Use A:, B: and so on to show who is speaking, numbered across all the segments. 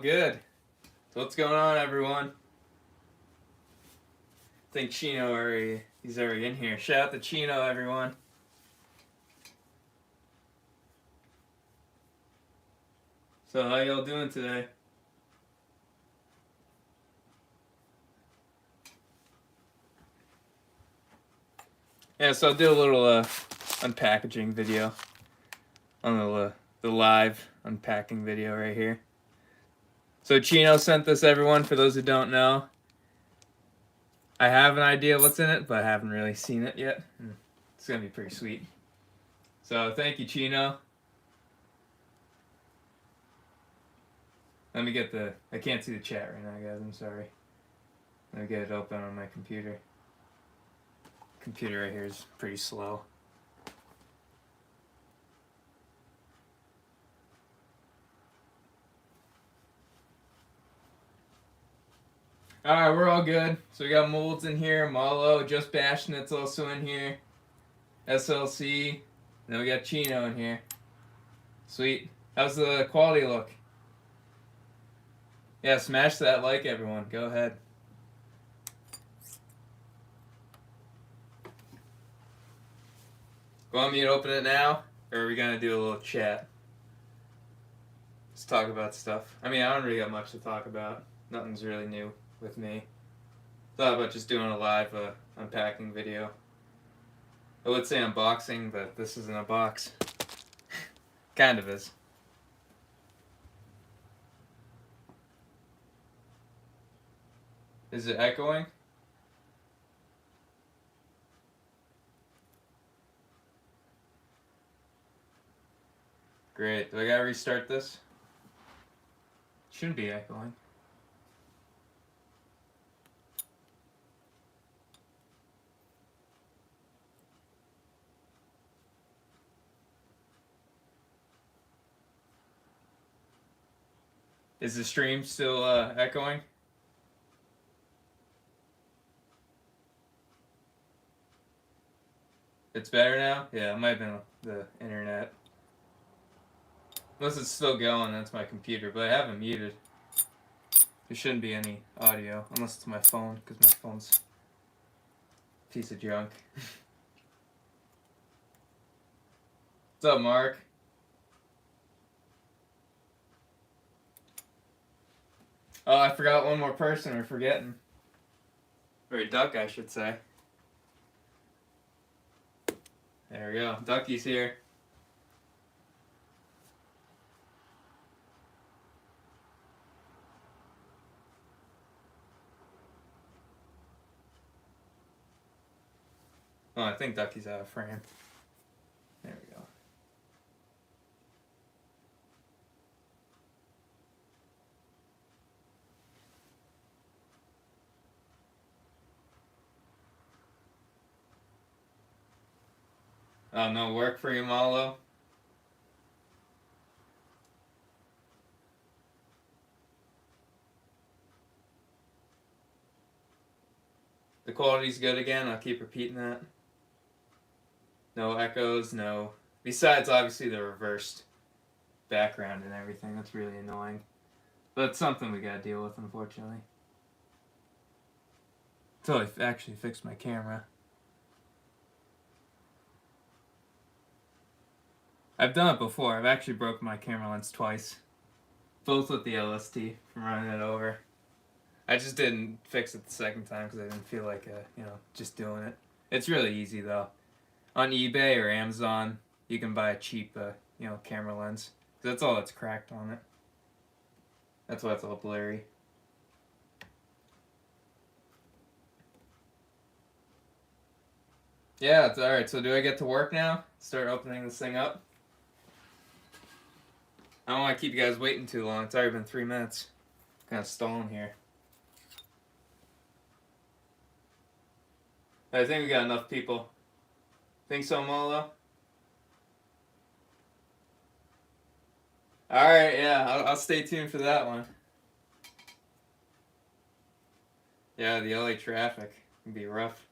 A: Good. So what's going on, everyone? I think Chino he's already in here. Shout out to Chino, everyone. So how y'all doing today? Yeah, so I'll do a little unpackaging video on the live unpacking video right here. So Chino sent this, everyone, for those who don't know. I have an idea what's in it, but I haven't really seen it yet. It's gonna be pretty sweet. So thank you, Chino. Let me get I can't see the chat right now, guys. I'm sorry. Let me get it open on my computer. Computer right here is pretty slow. Alright, we're all good. So we got Molds in here, Malo, Just Bashing It's also in here, SLC, then we got Chino in here. Sweet. How's the quality look? Yeah, smash that like, everyone. Go ahead. Want me to open it now? Or are we going to do a little chat? Let's talk about stuff. I mean, I don't really got much to talk about. Nothing's really new with me. Thought about just doing a live unpacking video. I would say unboxing, but this isn't a box. Kind of is. Is it echoing? Great. Do I gotta restart this? Shouldn't be echoing. Is the stream still echoing? It's better now? Yeah, it might have been the internet. Unless it's still going, that's my computer, but I have it muted. There shouldn't be any audio, unless it's my phone, because my phone's a piece of junk. What's up, Mark? Oh, I forgot one more person we're forgetting. Or a duck, I should say. There we go. Ducky's here. Oh, I think Ducky's out of frame. There we go. Oh, no work for you, Malo? The quality's good again. I'll keep repeating that. No echoes, no. Besides, obviously, the reversed background and everything. That's really annoying. But it's something we gotta deal with, unfortunately. Until I actually fixed my camera. I've done it before. I've actually broken my camera lens twice. Both with the LST from running it over. I just didn't fix it the second time because I didn't feel like, just doing it. It's really easy, though. On eBay or Amazon, you can buy a cheap, camera lens. Because that's all that's cracked on it. That's why it's all blurry. Yeah, it's alright. So do I get to work now? Start opening this thing up? I don't want to keep you guys waiting too long. It's already been 3 minutes. Kind of stalling here. I think we got enough people. Think so, Molo? Alright, yeah, I'll stay tuned for that one. Yeah, the LA traffic can be rough.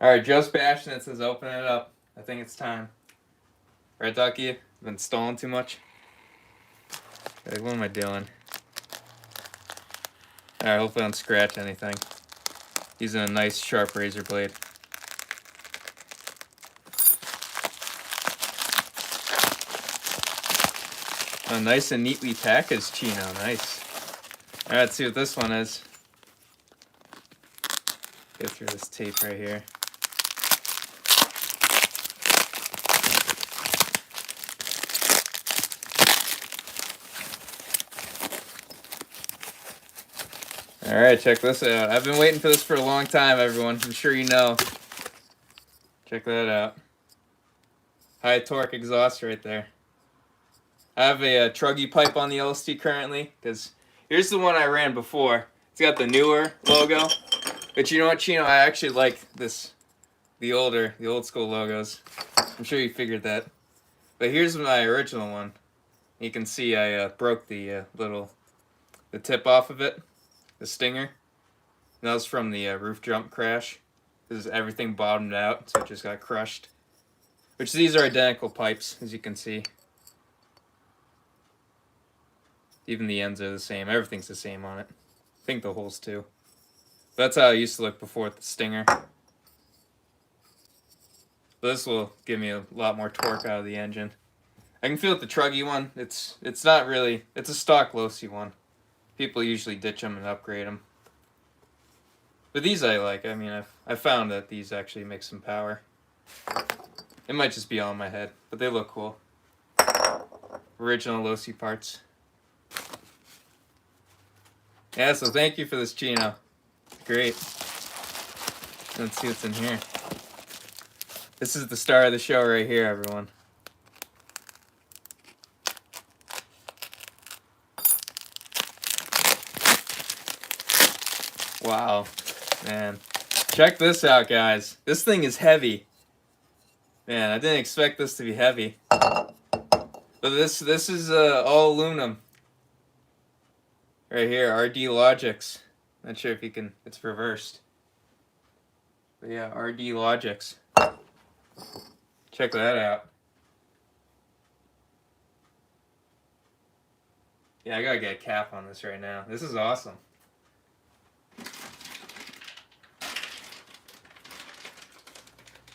A: Alright, Joe Sebastian says open it up. I think it's time. Right, Ducky? I've been stalling too much. Like, what am I doing? Alright, hopefully I don't scratch anything. Using a nice sharp razor blade. Oh, nice and neatly packaged, Chino. Nice. Alright, let's see what this one is. Go through this tape right here. Alright, check this out. I've been waiting for this for a long time, everyone. I'm sure you know. Check that out. High torque exhaust right there. I have a truggy pipe on the LST currently, because here's the one I ran before. It's got the newer logo. But you know what, Chino? I actually like this, the old school logos. I'm sure you figured that. But here's my original one. You can see I broke the the tip off of it, the stinger. And that was from the roof jump crash. This is everything bottomed out, so it just got crushed. Which these are identical pipes, as you can see. Even the ends are the same. Everything's the same on it. I think the holes too. That's how it used to look before with the stinger. This will give me a lot more torque out of the engine. I can feel it the truggy one. It's not really. It's a stock Losi one. People usually ditch them and upgrade them. But these I like. I mean, I found that these actually make some power. It might just be all in my head, but they look cool. Original Losi parts. Yeah, so thank you for this, Chino. Great. Let's see what's in here. This is the star of the show right here, everyone. Wow, man. Check this out, guys. This thing is heavy. Man, I didn't expect this to be heavy. But this is all aluminum. Right here, RD Logics. Not sure if you can, it's reversed. But yeah, RD Logics. Check that out. Yeah, I gotta get a cap on this right now. This is awesome.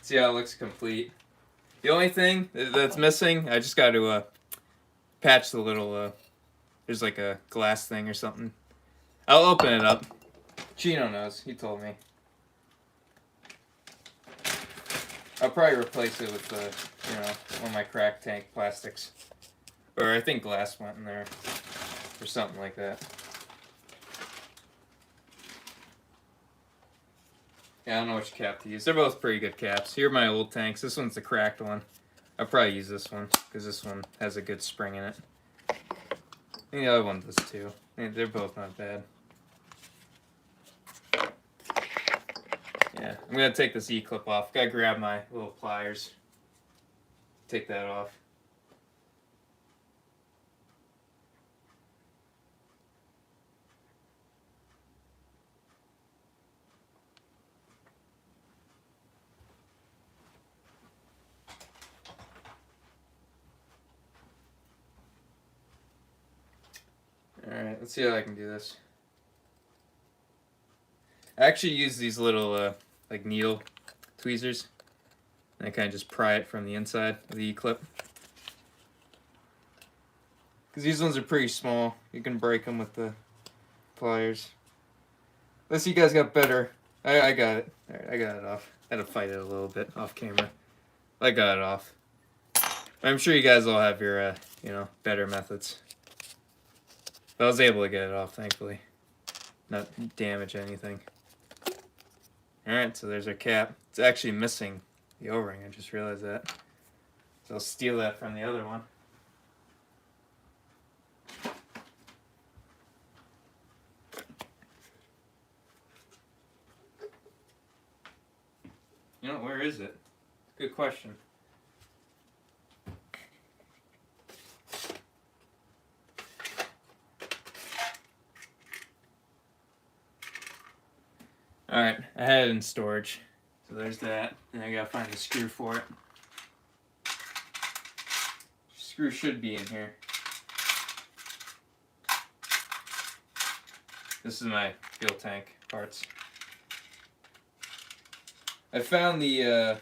A: See how it looks complete. The only thing that's missing, I just got to patch the little, there's like a glass thing or something. I'll open it up. Chino knows, he told me. I'll probably replace it with, one of my crack tank plastics. Or I think glass went in there, or something like that. Yeah, I don't know which cap to use. They're both pretty good caps. Here are my old tanks. This one's the cracked one. I'll probably use this one, because this one has a good spring in it. And the other one does too. They're both not bad. Yeah, I'm going to take this E-clip off. Gotta grab my little pliers. Take that off. Alright, let's see how I can do this. I actually use these little, like needle tweezers. And I kind of just pry it from the inside of the E-clip. Because these ones are pretty small. You can break them with the pliers. Unless you guys got better. I got it. Alright, I got it off. I had to fight it a little bit off camera. I got it off. I'm sure you guys all have your, better methods. But I was able to get it off, thankfully. Not damage anything. Alright, so there's our cap. It's actually missing the O-ring, I just realized that. So I'll steal that from the other one. You know, where is it? Good question. Alright, I had it in storage. So there's that. And I gotta find the screw for it. Screw should be in here. This is my fuel tank parts. I found the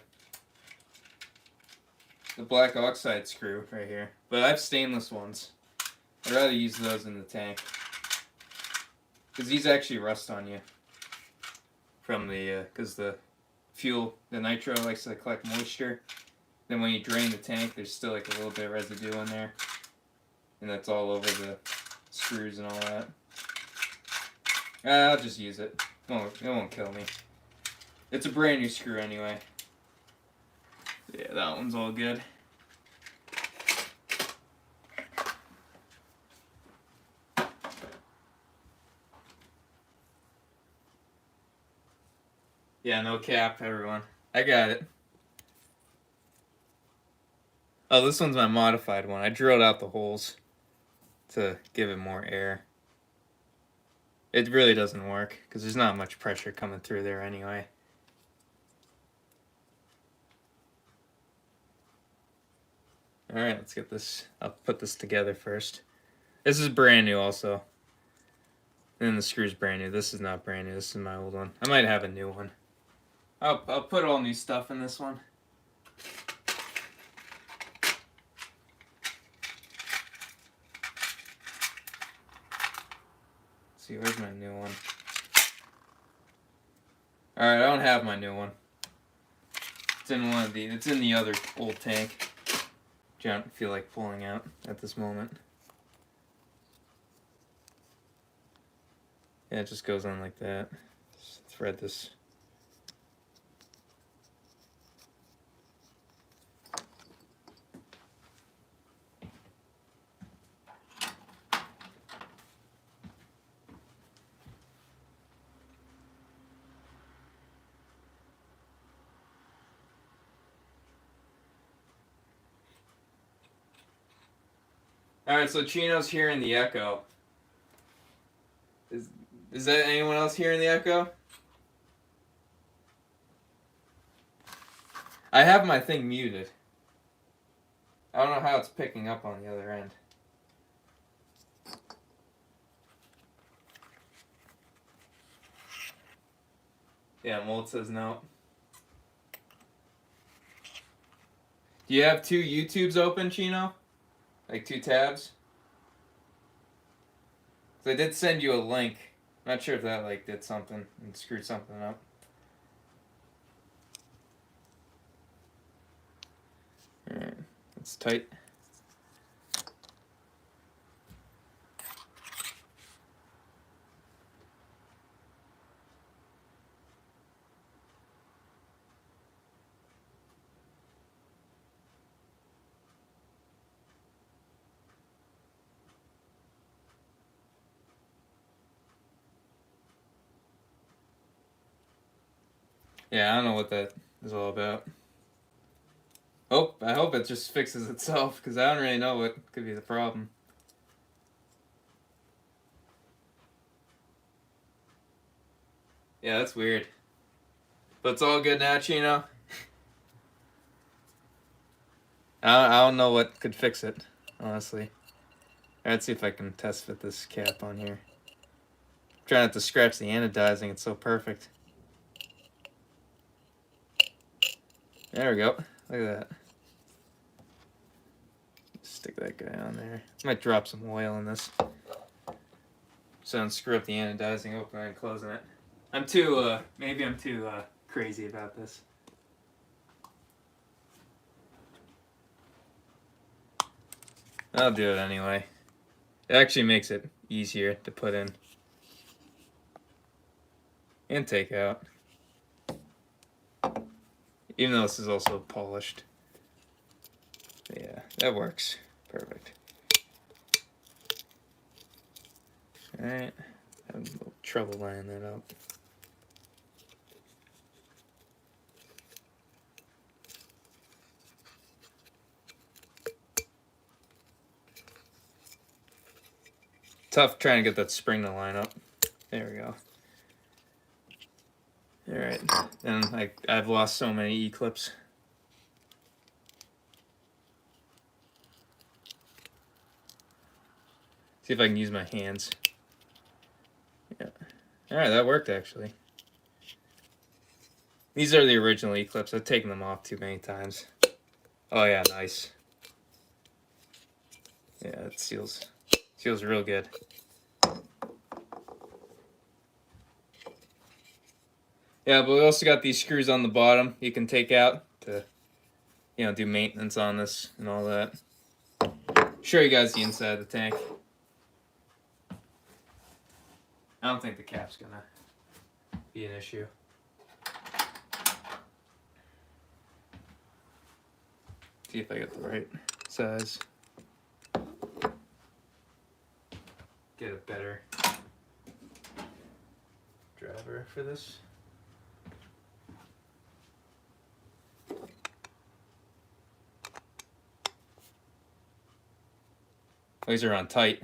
A: black oxide screw right here, but I have stainless ones. I'd rather use those in the tank because these actually rust on you from the because the fuel, the nitro likes to collect moisture. Then when you drain the tank, there's still like a little bit of residue in there, and that's all over the screws and all that. I'll just use it. It won't kill me. It's a brand new screw anyway. Yeah, that one's all good. Yeah, no cap, everyone. I got it. Oh, this one's my modified one. I drilled out the holes to give it more air. It really doesn't work because there's not much pressure coming through there anyway. Alright, let's get this. I'll put this together first. This is brand new also. And the screw's brand new. This is not brand new. This is my old one. I might have a new one. I'll put all new stuff in this one. Let's see, where's my new one? Alright, I don't have my new one. It's in one of the. It's in the other old tank, which I don't feel like pulling out at this moment. Yeah, it just goes on like that. Just thread this. Alright, so Chino's hearing the echo. Is that anyone else hearing the echo? I have my thing muted. I don't know how it's picking up on the other end. Yeah, Mold says no. Do you have two YouTubes open, Chino? Like 2 tabs? So I did send you a link. Not sure if that like did something and screwed something up. Alright, it's tight. Yeah, I don't know what that is all about. Oh, I hope it just fixes itself, because I don't really know what could be the problem. Yeah, that's weird. But it's all good now, Chino. I don't know what could fix it, honestly. Alright, let's see if I can test fit this cap on here. Try not to scratch the anodizing, it's so perfect. There we go. Look at that. Stick that guy on there. Might drop some oil in this. So don't screw up the anodizing opening and closing it. Maybe I'm too crazy about this. I'll do it anyway. It actually makes it easier to put in and take out. Even though this is also polished. Yeah, that works. Perfect. Alright. Having a little trouble lining that up. Tough trying to get that spring to line up. There we go. Alright, and I've lost so many E-clips. See if I can use my hands. Yeah. Alright, that worked actually. These are the original E-clips. I've taken them off too many times. Oh yeah, nice. Yeah, it seals real good. Yeah, but we also got these screws on the bottom you can take out to, do maintenance on this and all that. Show you guys the inside of the tank. I don't think the cap's gonna be an issue. See if I get the right size. Get a better driver for this. These are on tight.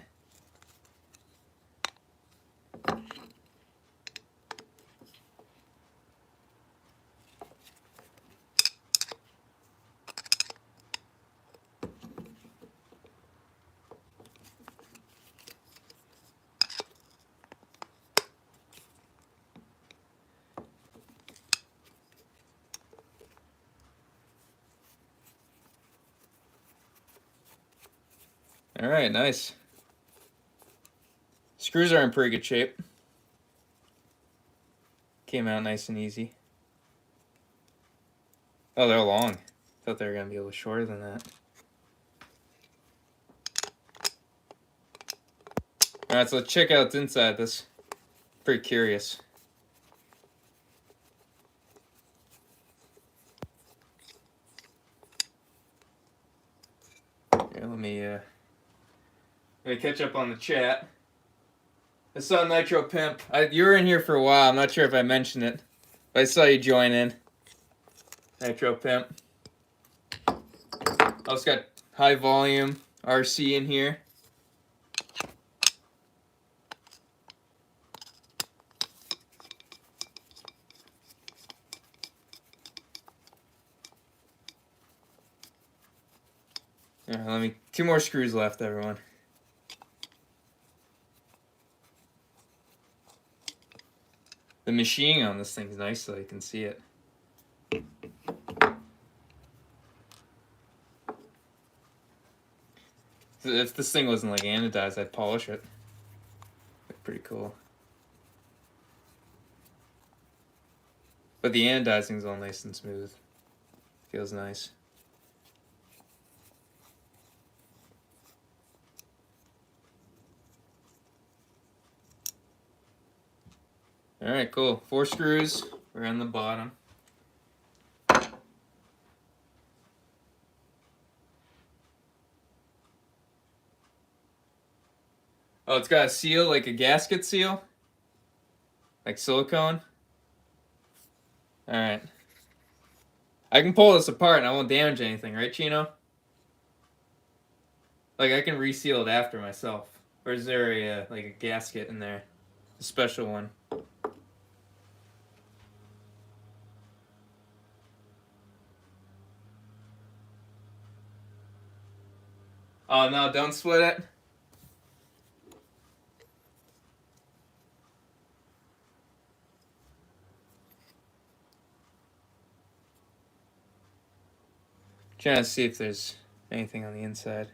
A: All right, nice. Screws are in pretty good shape. Came out nice and easy. Oh, they're long. Thought they were gonna be a little shorter than that. All right, so let's check out what's inside this. Pretty curious. Here, let me catch up on the chat. I saw Nitro Pimp. You were in here for a while. I'm not sure if I mentioned it, but I saw you join in. Nitro Pimp. Also got High Volume RC in here. Yeah, two more screws left, everyone. The machining on this thing is nice, so you can see it. If this thing wasn't like anodized, I'd polish it. Look pretty cool. But the anodizing's all nice and smooth. Feels nice. Alright, cool. 4 screws. We're on the bottom. Oh, it's got a seal, like a gasket seal? Like silicone? Alright. I can pull this apart and I won't damage anything, right, Chino? Like, I can reseal it after myself. Or is there a gasket in there? A special one. Oh, no, don't split it. Trying to see if there's anything on the inside.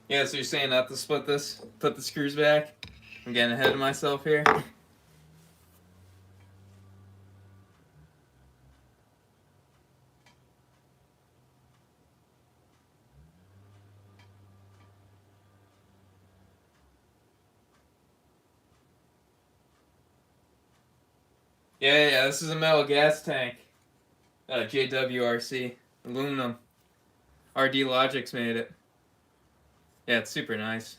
A: Yeah, so you're saying not to split this? Put the screws back? I'm getting ahead of myself here. Yeah, this is a metal gas tank. JWRC. Aluminum. RD Logics made it. Yeah, it's super nice.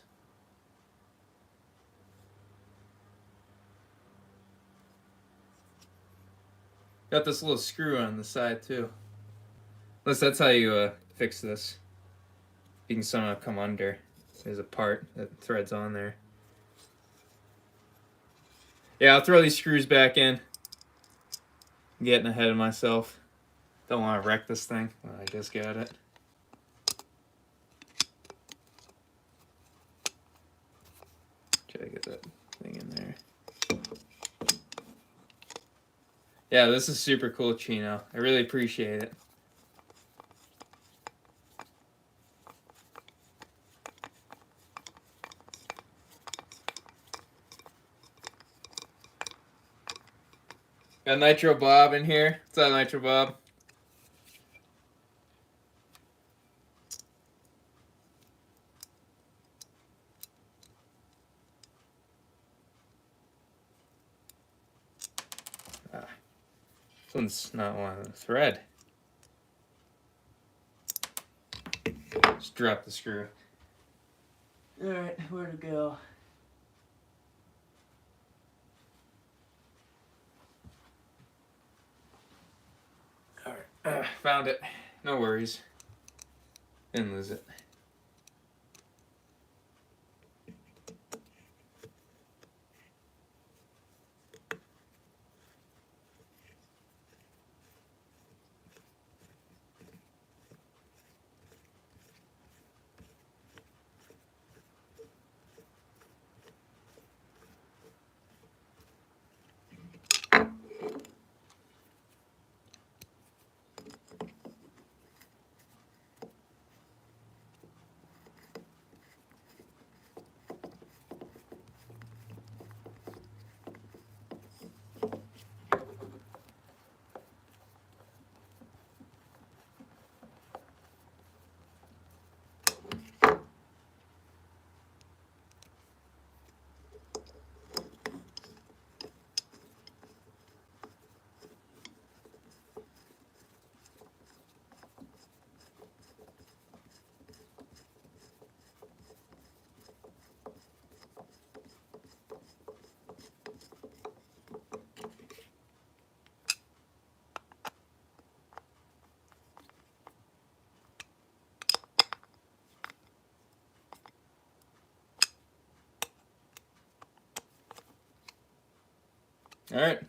A: Got this little screw on the side too. Unless that's how you fix this. You can somehow come under. There's a part that threads on there. Yeah, I'll throw these screws back in. I'm getting ahead of myself. Don't want to wreck this thing when I just got it. Try to get that thing in there. Yeah, this is super cool, Chino. I really appreciate it. Got Nitro Bob in here. What's up, Nitro Bob? This one's not wanting to thread. Just drop the screw. Alright, where to go? Alright, found it. No worries. Didn't lose it. Alright.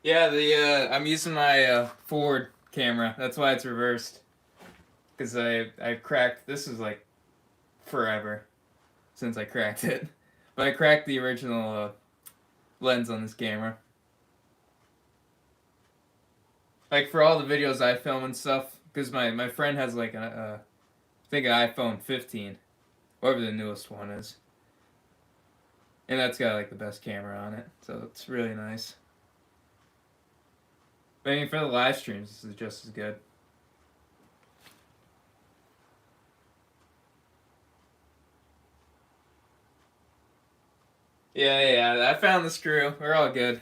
A: Yeah, I'm using my forward camera. That's why it's reversed. Because I cracked, this is like forever since I cracked it. But I cracked the original lens on this camera. Like for all the videos I film and stuff, because my friend has like I think an iPhone 15, whatever the newest one is. And that's got like the best camera on it, so it's really nice. But I mean, for the live streams, this is just as good. Yeah, I found the screw. We're all good.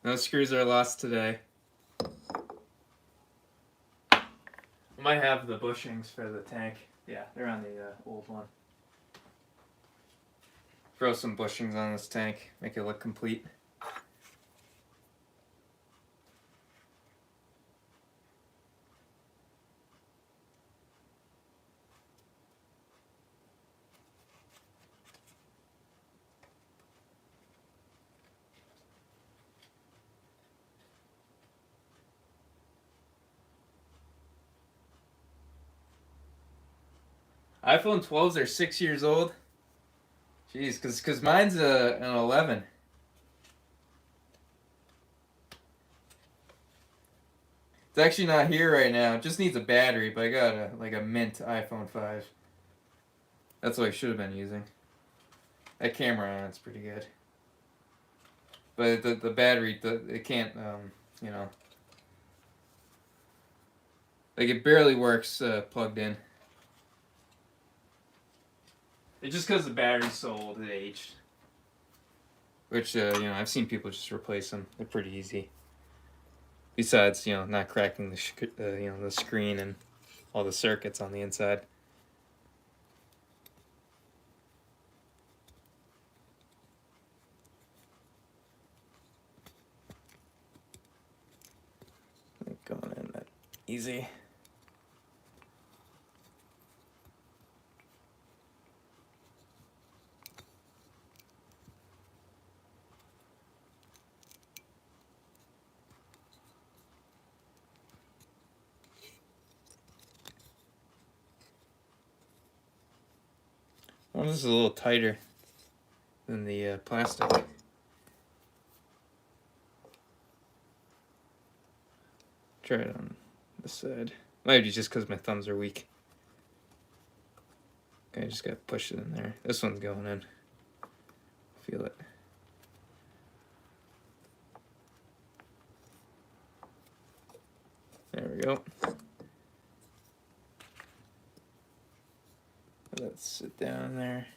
A: No screws are lost today. I might have the bushings for the tank. Yeah, they're on the old one. Throw some bushings on this tank, make it look complete. iPhone 12s are 6 years old. Jeez, cause mine's an 11. It's actually not here right now. It just needs a battery, but I got a mint iPhone 5. That's what I should have been using. That camera on it's pretty good. But the battery, it can't, you know. Like it barely works plugged in. It's just because the battery's so old, it aged. Which, I've seen people just replace them. They're pretty easy. Besides, not cracking the screen and all the circuits on the inside. easy. Well, this is a little tighter than the plastic. Try it on this side. Might be just because my thumbs are weak. Okay, I just gotta push it in there. This one's going in. Feel it. There we go. Let's sit down there.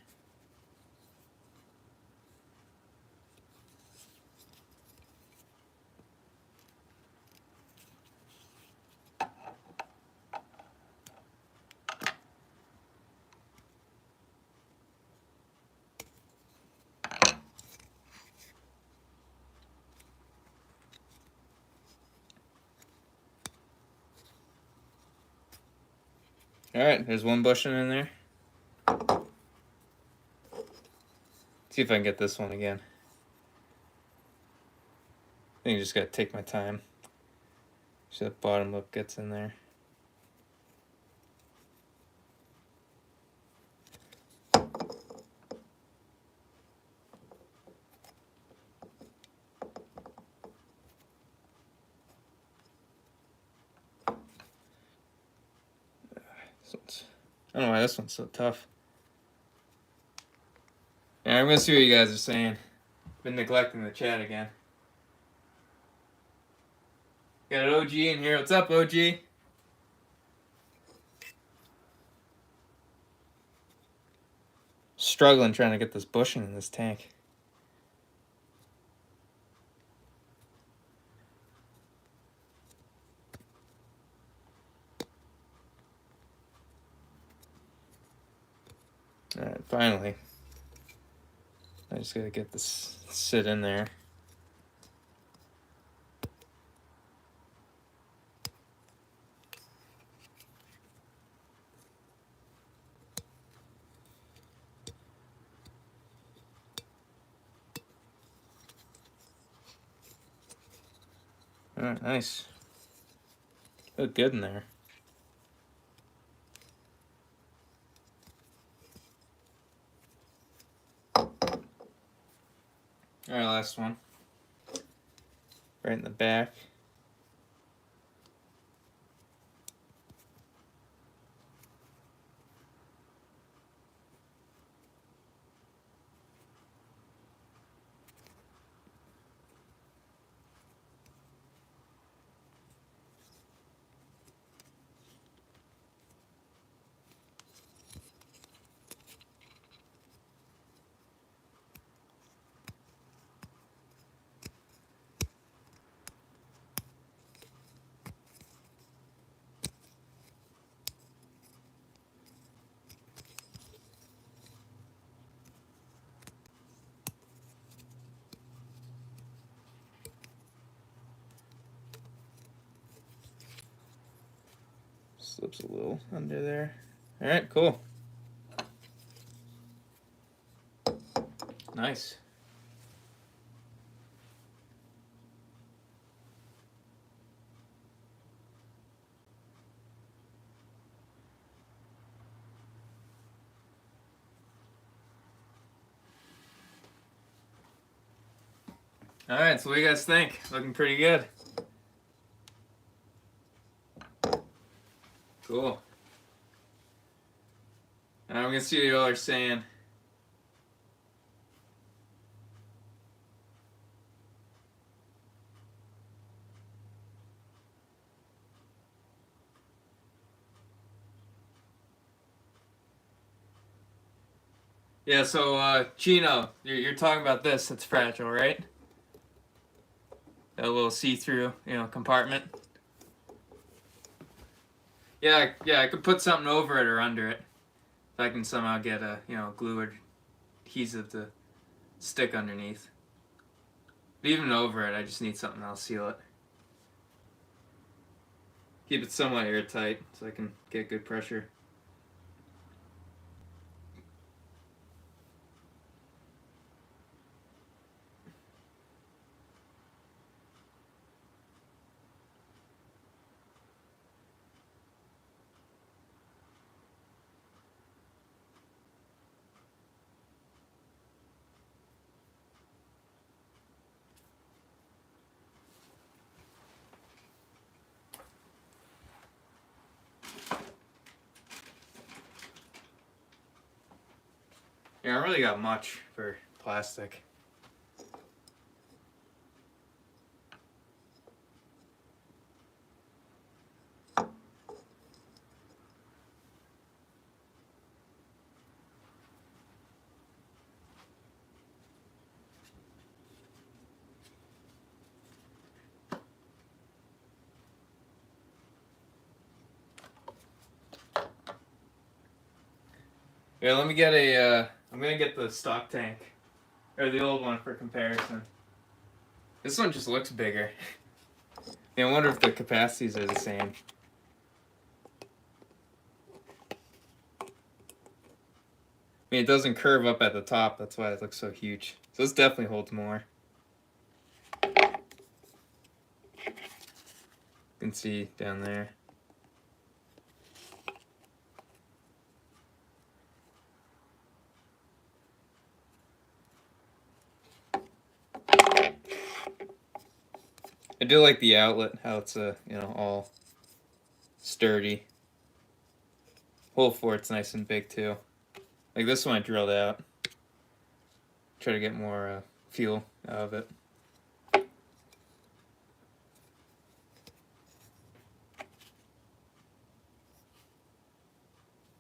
A: Alright, there's one bushing in there. See if I can get this one again. I think I just gotta take my time. So that bottom lip gets in there. I don't know why this one's so tough. Yeah, I'm gonna see what you guys are saying. Been neglecting the chat again. Got an OG in here. What's up, OG? Struggling trying to get this bushing in this tank. Alright, finally. I just gotta get this sit in there. Alright, nice. Look good in there. Alright, last one. Right in the back. Slips a little under there. Alright, cool. Nice. Alright, so what do you guys think? Looking pretty good. Cool. And I'm gonna see what y'all are saying. Yeah, so Chino, you're talking about this. It's fragile, right? That little see-through, compartment. Yeah, I could put something over it or under it. If I can somehow get a, glue or adhesive to stick underneath. But even over it, I just need something that'll seal it. Keep it somewhat airtight so I can get good pressure. Yeah, I really got much for plastic. Yeah, let me get a. I'm gonna get the stock tank, or the old one for comparison. This one just looks bigger. Yeah, I wonder if the capacities are the same. I mean, it doesn't curve up at the top. That's why it looks so huge. So this definitely holds more. You can see down there. I do like the outlet, how it's all sturdy. Hole for it's nice and big too. Like this one I drilled out. Try to get more feel out of it.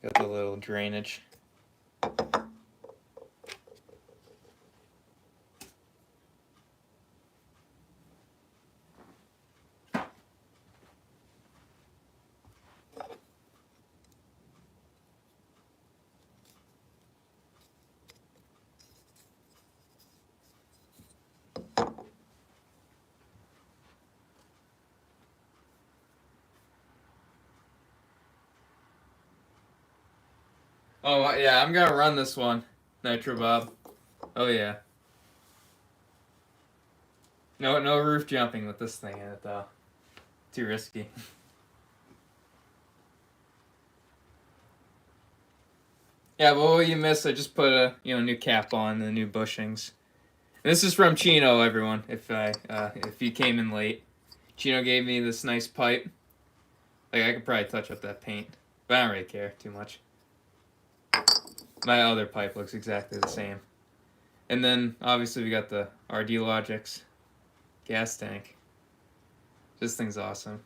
A: Got the little drainage. Oh yeah, I'm gonna run this one, Nitro Bob. Oh yeah. No roof jumping with this thing in it though. Too risky. Yeah, but what you missed, I just put a new cap on the new bushings. And this is from Chino, everyone. If you came in late, Chino gave me this nice pipe. Like I could probably touch up that paint, but I don't really care too much. My other pipe looks exactly the same. And then obviously we got the RD Logics gas tank. This thing's awesome.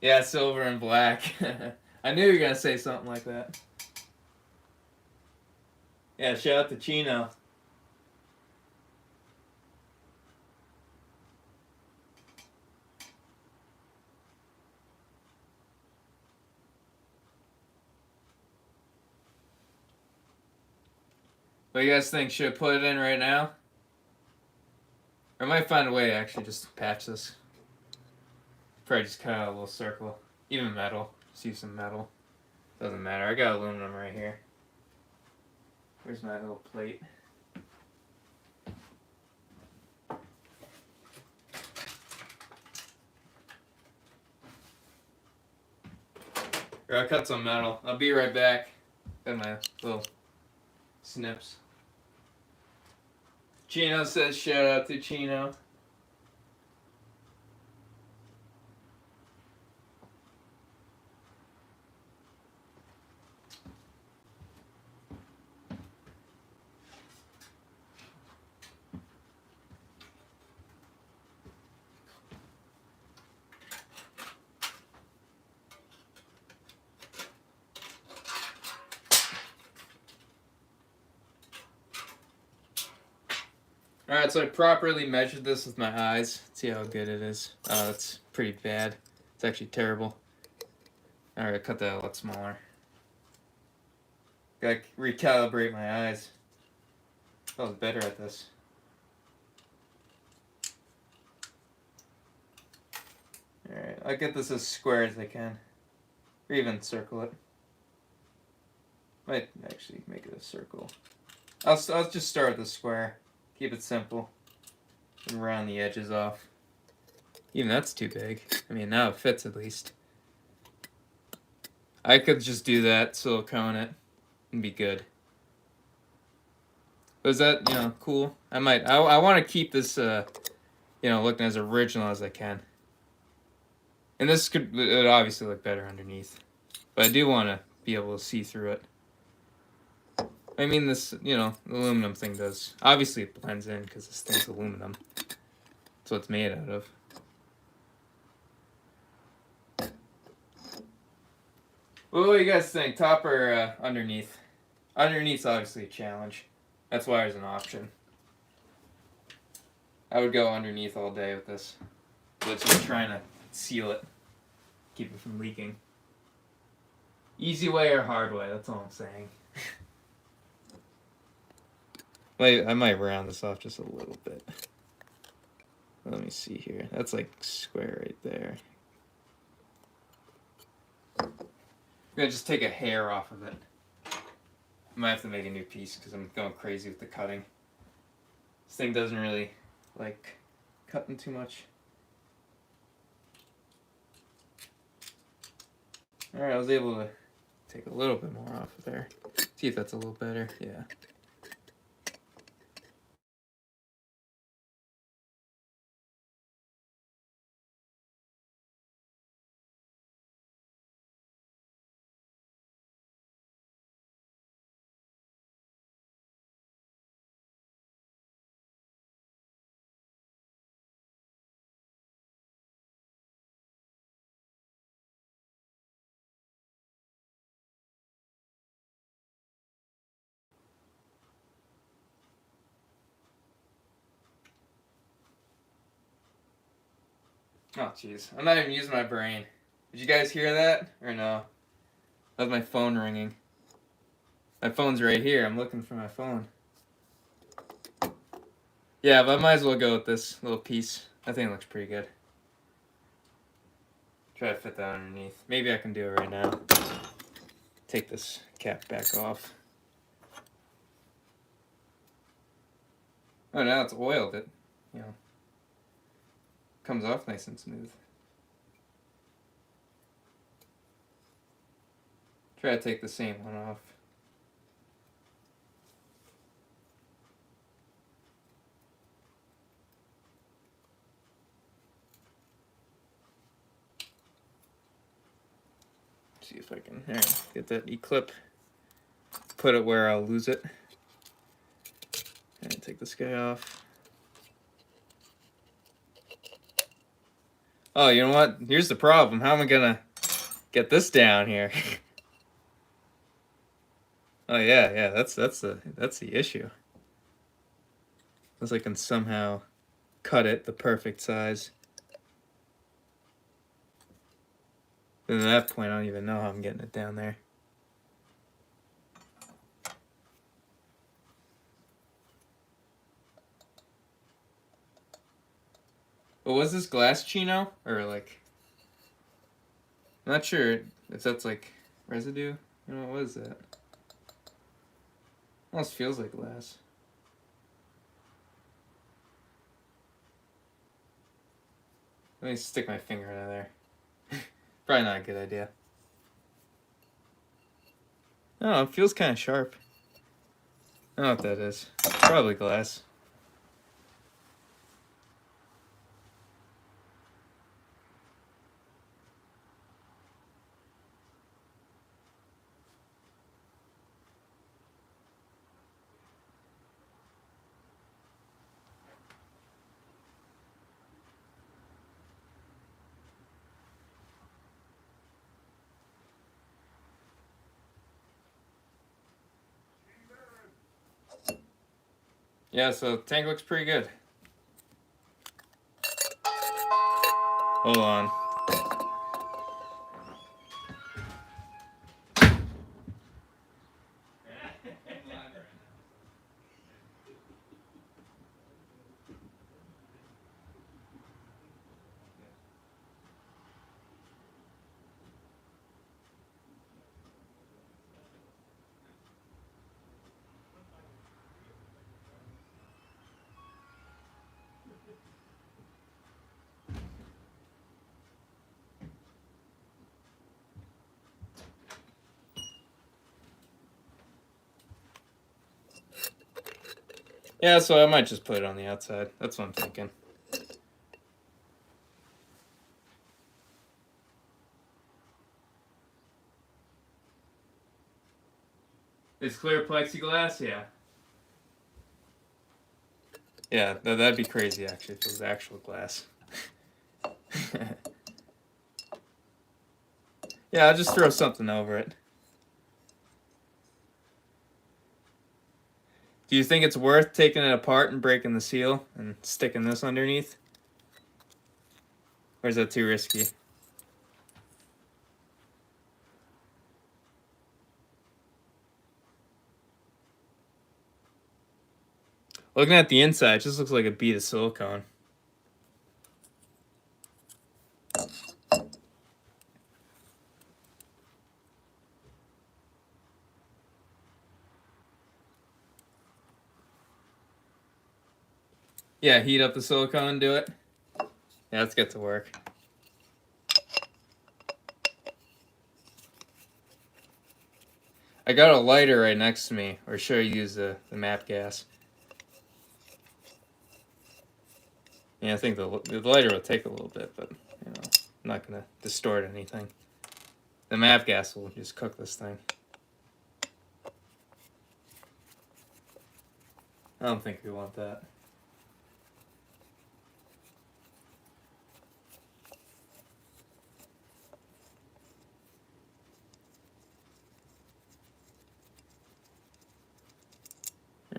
A: Yeah, silver and black. I knew you were gonna say something like that. Yeah, shout out to Chino. What do you guys think? Should I put it in right now? Or I might find a way to actually just patch this. Probably just cut out a little circle. Even metal. Just use some metal. Doesn't matter. I got aluminum right here. Where's my little plate? Or I'll cut some metal. I'll be right back. Got my little snips. Chino says shout out to Chino. Alright, so I properly measured this with my eyes. See how good it is. Oh, that's pretty bad. It's actually terrible. Alright, cut that a lot smaller. Gotta recalibrate my eyes. I was better at this. Alright, I'll get this as square as I can. Or even circle it. Might actually make it a circle. I'll just start with the square. Keep it simple. And round the edges off. Even that's too big. I mean, now it fits at least. I could just do that, silicone it, and be good. But is that, cool? I want to keep this, looking as original as I can. And this it would obviously look better underneath. But I do want to be able to see through it. I mean, this, aluminum thing does. Obviously, it blends in because this thing's aluminum. That's what it's made out of. What do you guys think? Top or underneath? Underneath's obviously a challenge. That's why there's an option. I would go underneath all day with this. But just trying to seal it. Keep it from leaking. Easy way or hard way, that's all I'm saying. Wait, I might round this off just a little bit. Let me see here. That's like square right there. I'm gonna just take a hair off of it. I might have to make a new piece because I'm going crazy with the cutting. This thing doesn't really like cutting too much. Alright, I was able to take a little bit more off of there. See if that's a little better. Yeah. Oh, jeez. I'm not even using my brain. Did you guys hear that? Or no? That was my phone ringing. My phone's right here. I'm looking for my phone. Yeah, but I might as well go with this little piece. I think it looks pretty good. Try to fit that underneath. Maybe I can do it right now. Take this cap back off. Oh, now it's oiled. It, comes off nice and smooth. Try to take the same one off. See if I can get that E-clip. Put it where I'll lose it. And take this guy off. Oh, you know what? Here's the problem. How am I gonna get this down here? Oh yeah, that's the issue. Unless I can somehow cut it the perfect size. Then at that point, I don't even know how I'm getting it down there. But was this glass Chino? Or like... I'm not sure if that's like residue. What is that? Almost feels like glass. Let me stick my finger in there. Probably not a good idea. Oh, it feels kind of sharp. I don't know what that is. Probably glass. Yeah, so tank looks pretty good. Hold on. Yeah, so I might just put it on the outside. That's what I'm thinking. It's clear plexiglass, yeah. Yeah, that'd be crazy actually if it was actual glass. Yeah, I'll just throw something over it. Do you think it's worth taking it apart and breaking the seal and sticking this underneath? Or is that too risky? Looking at the inside, it just looks like a bead of silicone. Yeah, heat up the silicone and do it. Yeah, let's get to work. I got a lighter right next to me, or should I use the map gas? Yeah, I think the lighter will take a little bit, but you know, I'm not gonna distort anything. The map gas will just cook this thing. I don't think we want that.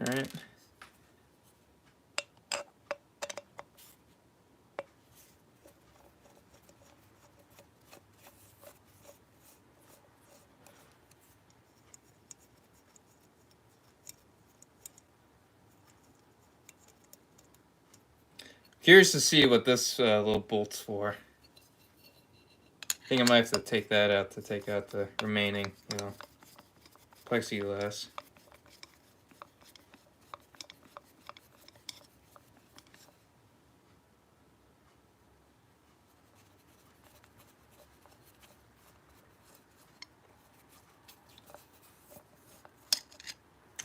A: All right. Curious to see what this little bolt's for. I think I might have to take that out to take out the remaining, plexiglass.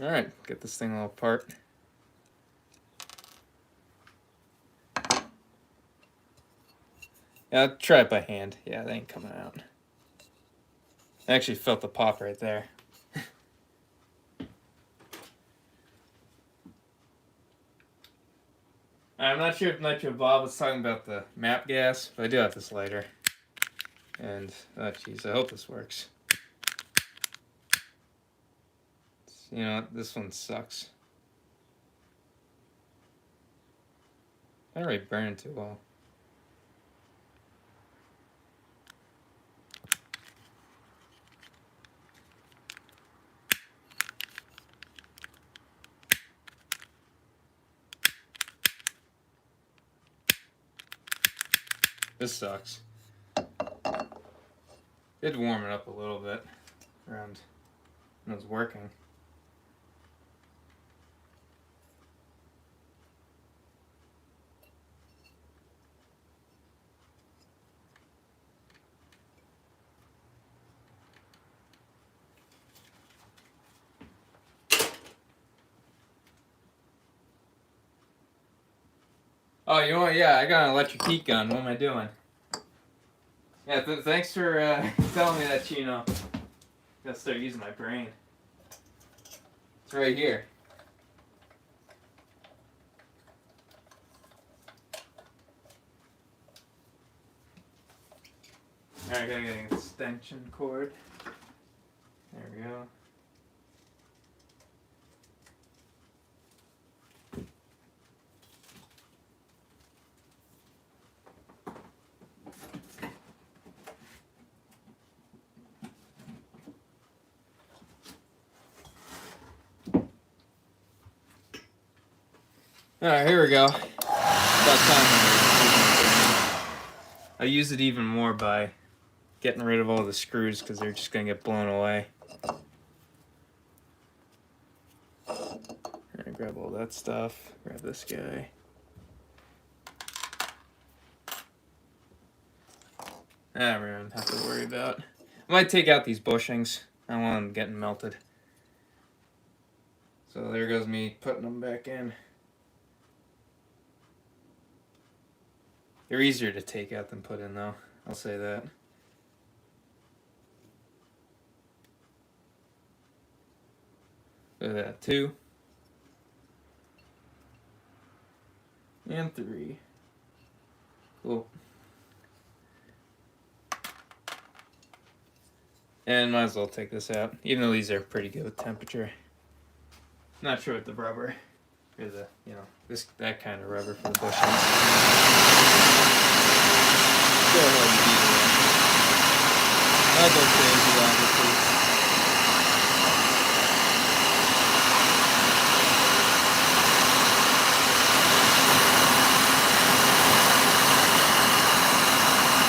A: All right, get this thing all apart. Yeah, I'll try it by hand. Yeah, they ain't coming out. I actually felt the pop right there. I'm not sure if Nitro Bob was talking about the map gas, but I do have this lighter. And, oh jeez, I hope this works. You know, this one sucks. I already burned too well. This sucks. Did warm it up a little bit around when it was working. Oh, you want? Yeah, I got an electric heat gun. What am I doing? Yeah, thanks for telling me that, Chino. Gotta start using my brain. It's right here. Alright, gotta get an extension cord. There we go. Alright, here we go. About time. I use it even more by getting rid of all the screws because they're just going to get blown away. Alright, grab all that stuff. Grab this guy. That we don't have to worry about. I might take out these bushings. I don't want them getting melted. So there goes me putting them back in. They're easier to take out than put in though, I'll say that. Look at that, 2. And 3. Cool. And might as well take this out, even though these are pretty good with temperature. Not sure what the rubber, or the, that kind of rubber for the bushings. Go ahead and beat it. I'll go crazy, obviously.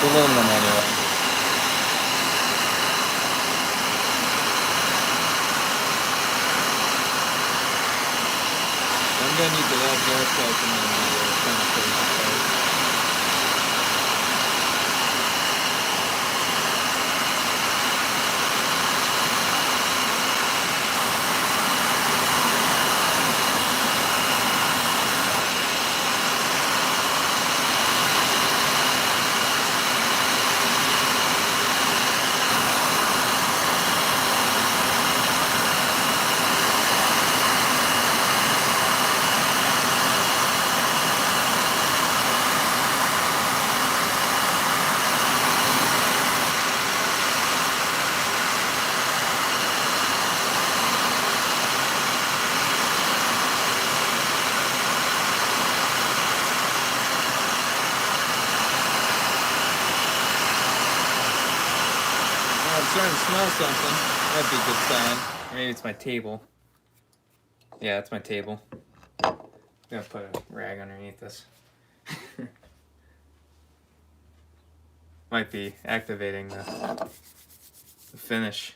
A: Aluminum anyway. I'm gonna need the left gas pipe and then the kind of pipe. I'm starting to smell something. That'd be a good sign. Maybe it's my table. Yeah, it's my table. I'm gonna put a rag underneath this. Might be activating the finish.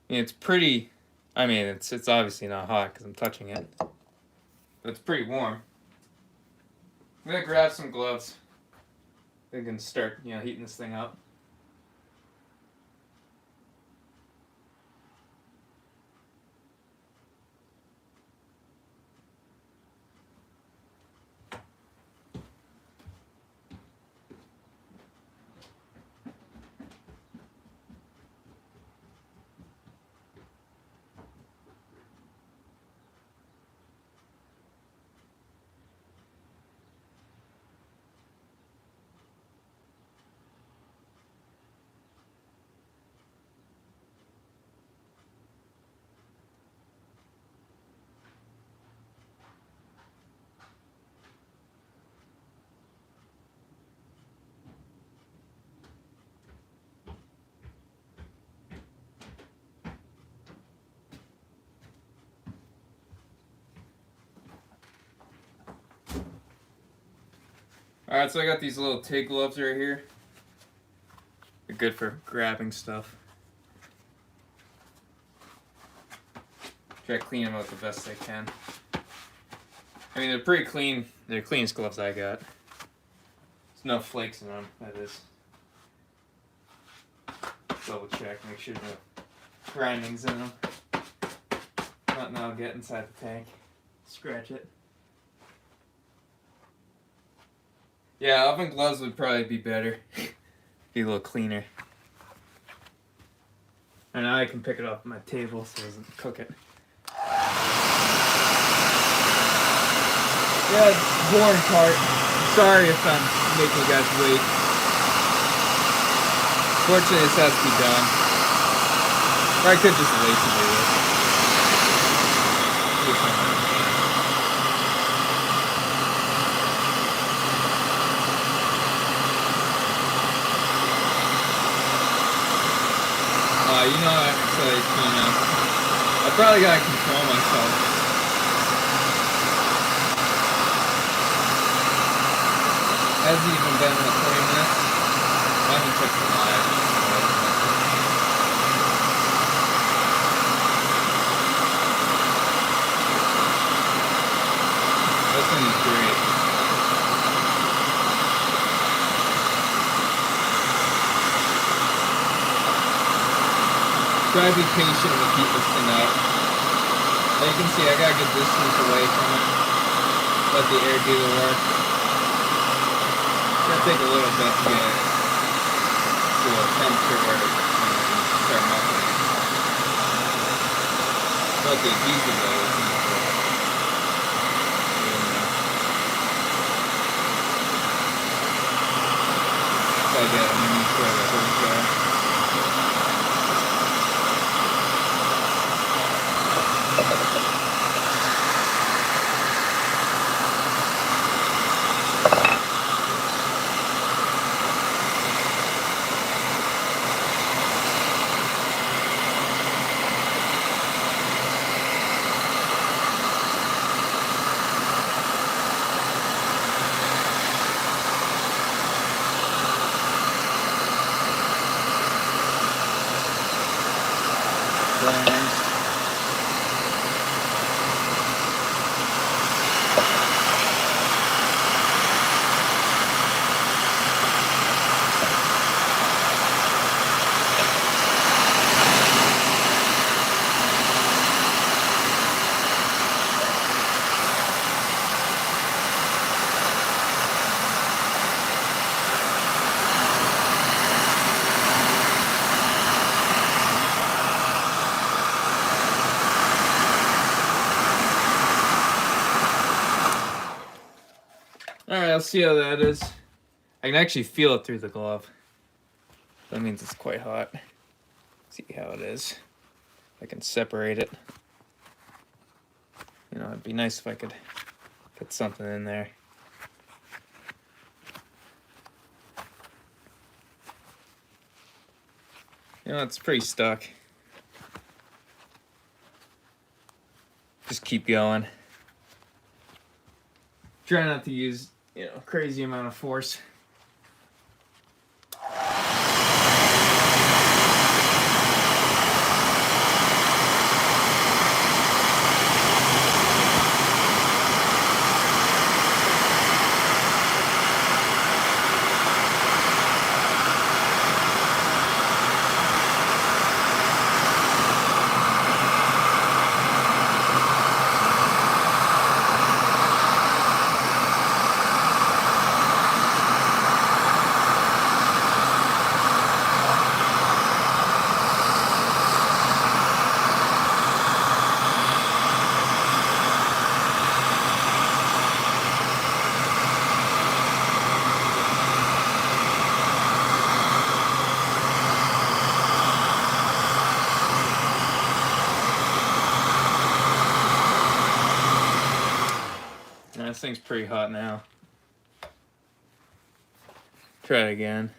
A: It's pretty. I mean, it's obviously not hot because I'm touching it, but it's pretty warm. I'm gonna grab some gloves. They can start, heating this thing up. Alright, so I got these little TIG gloves right here. They're good for grabbing stuff. Try to clean them up the best I can. I mean, they're pretty clean. They're the cleanest gloves I got. There's no flakes in them, that is. Double check, make sure no grindings in them. Nothing I'll get inside the tank. Scratch it. Yeah, oven gloves would probably be better. Be a little cleaner. And now I can pick it up on my table so it doesn't cook it. Yeah, it's boring part. Sorry if I'm making you guys wait. Fortunately, this has to be done. Or I could just wait to do this. You know I'm excited, Chino. I probably gotta control myself. Hasn't even been 40 minutes. I haven't checked the live. This thing is great. Try to be patient with keep this thing up. As you can see, I got a good distance away from it. Let the air do the work. It's gonna take a little bit to get to a temperature where it can start melting. But the adhesive though is not good. So I get underneath where the holes are. Alright, I'll see how that is. I can actually feel it through the glove. That means it's quite hot. See how it is. I can separate it. You know, it'd be nice if I could get something in there. You know, it's pretty stuck. Just keep going. Try not to use, you know, crazy amount of force. This thing's pretty hot now. Try it again.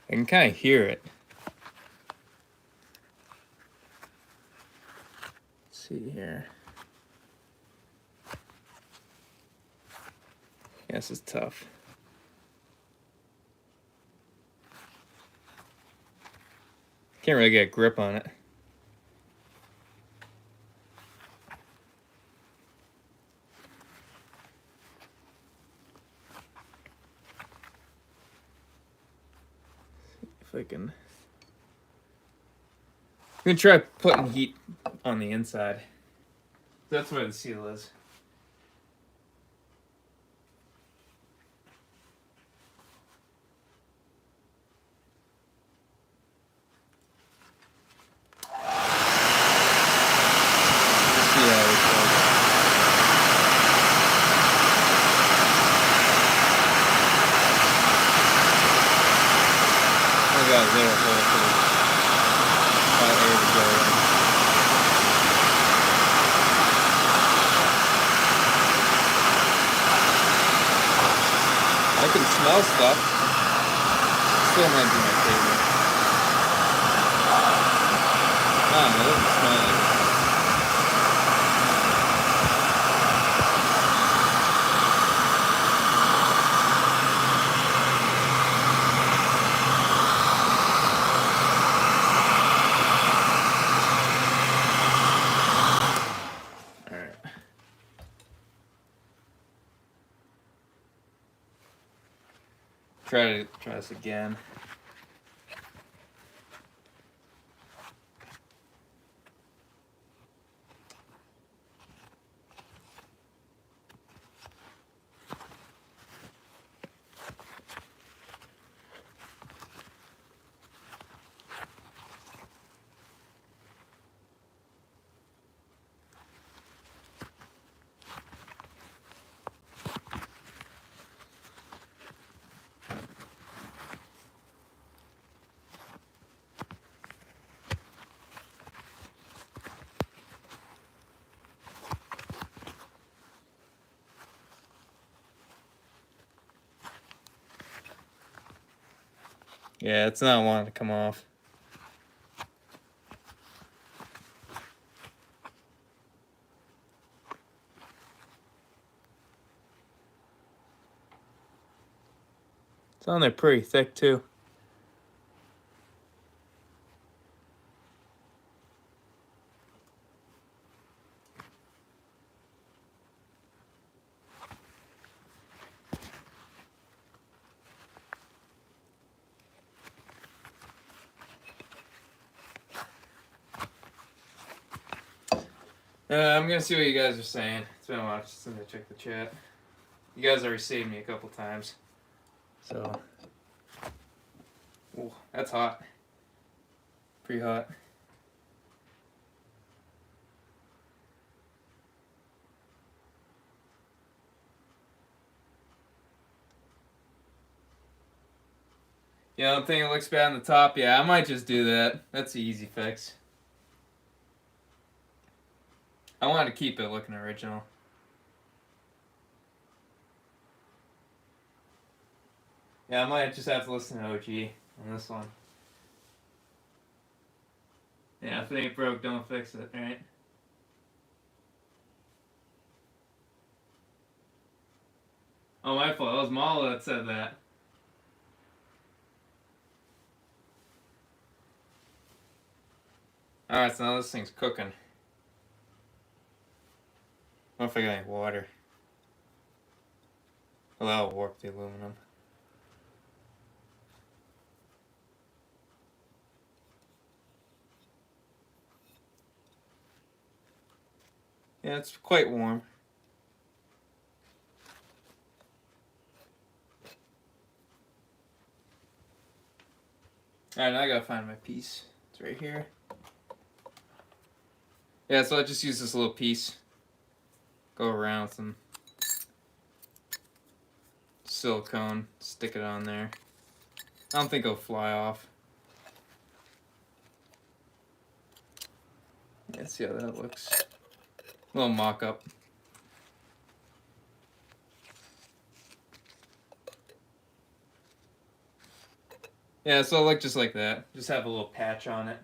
A: I can kind of hear it. Let's see here. Yeah, this is tough. Can't really get a grip on it. See if I can. I'm gonna try putting heat on the inside. That's where the seal is. smell stuff. Still might be my favorite. I don't know, it doesn't smell like it. Try this again. Yeah, it's not wanting to come off. It's on there pretty thick too. I'm gonna see what you guys are saying. It's been a while since I checked the chat. You guys already saved me a couple times. So, ooh, that's hot. Pretty hot. Yeah, I don't think it looks bad on the top. Yeah, I might just do that. That's the easy fix. I wanted to keep it looking original. Yeah, I might just have to listen to OG on this one. Yeah, if it ain't broke, don't fix it, right? Oh, my fault. It was Mala that said that. Alright, so now this thing's cooking. What if I got any water? Well, that'll warp the aluminum. Yeah, it's quite warm. Alright, now I gotta find my piece. It's right here. Yeah, so I just use this little piece. Go around with some silicone, stick it on there. I don't think it'll fly off. Let's see how that looks. A little mock-up. Yeah, so it'll look just like that. Just have a little patch on it.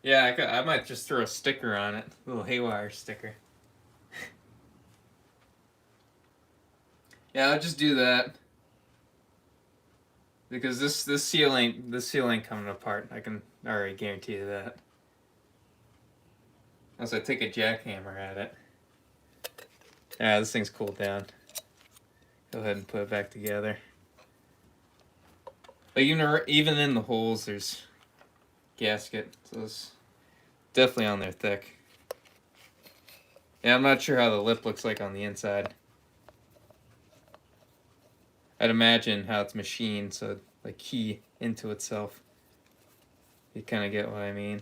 A: Yeah, I might just throw a sticker on it. A little haywire sticker. Yeah, I'll just do that. Because this seal ain't coming apart. I can already guarantee you that. Unless I take a jackhammer at it. Yeah, this thing's cooled down. Go ahead and put it back together. But even in the holes, there's gasket. So it's definitely on there thick. Yeah, I'm not sure how the lip looks like on the inside. I'd imagine how it's machined, so like key into itself. You kind of get what I mean.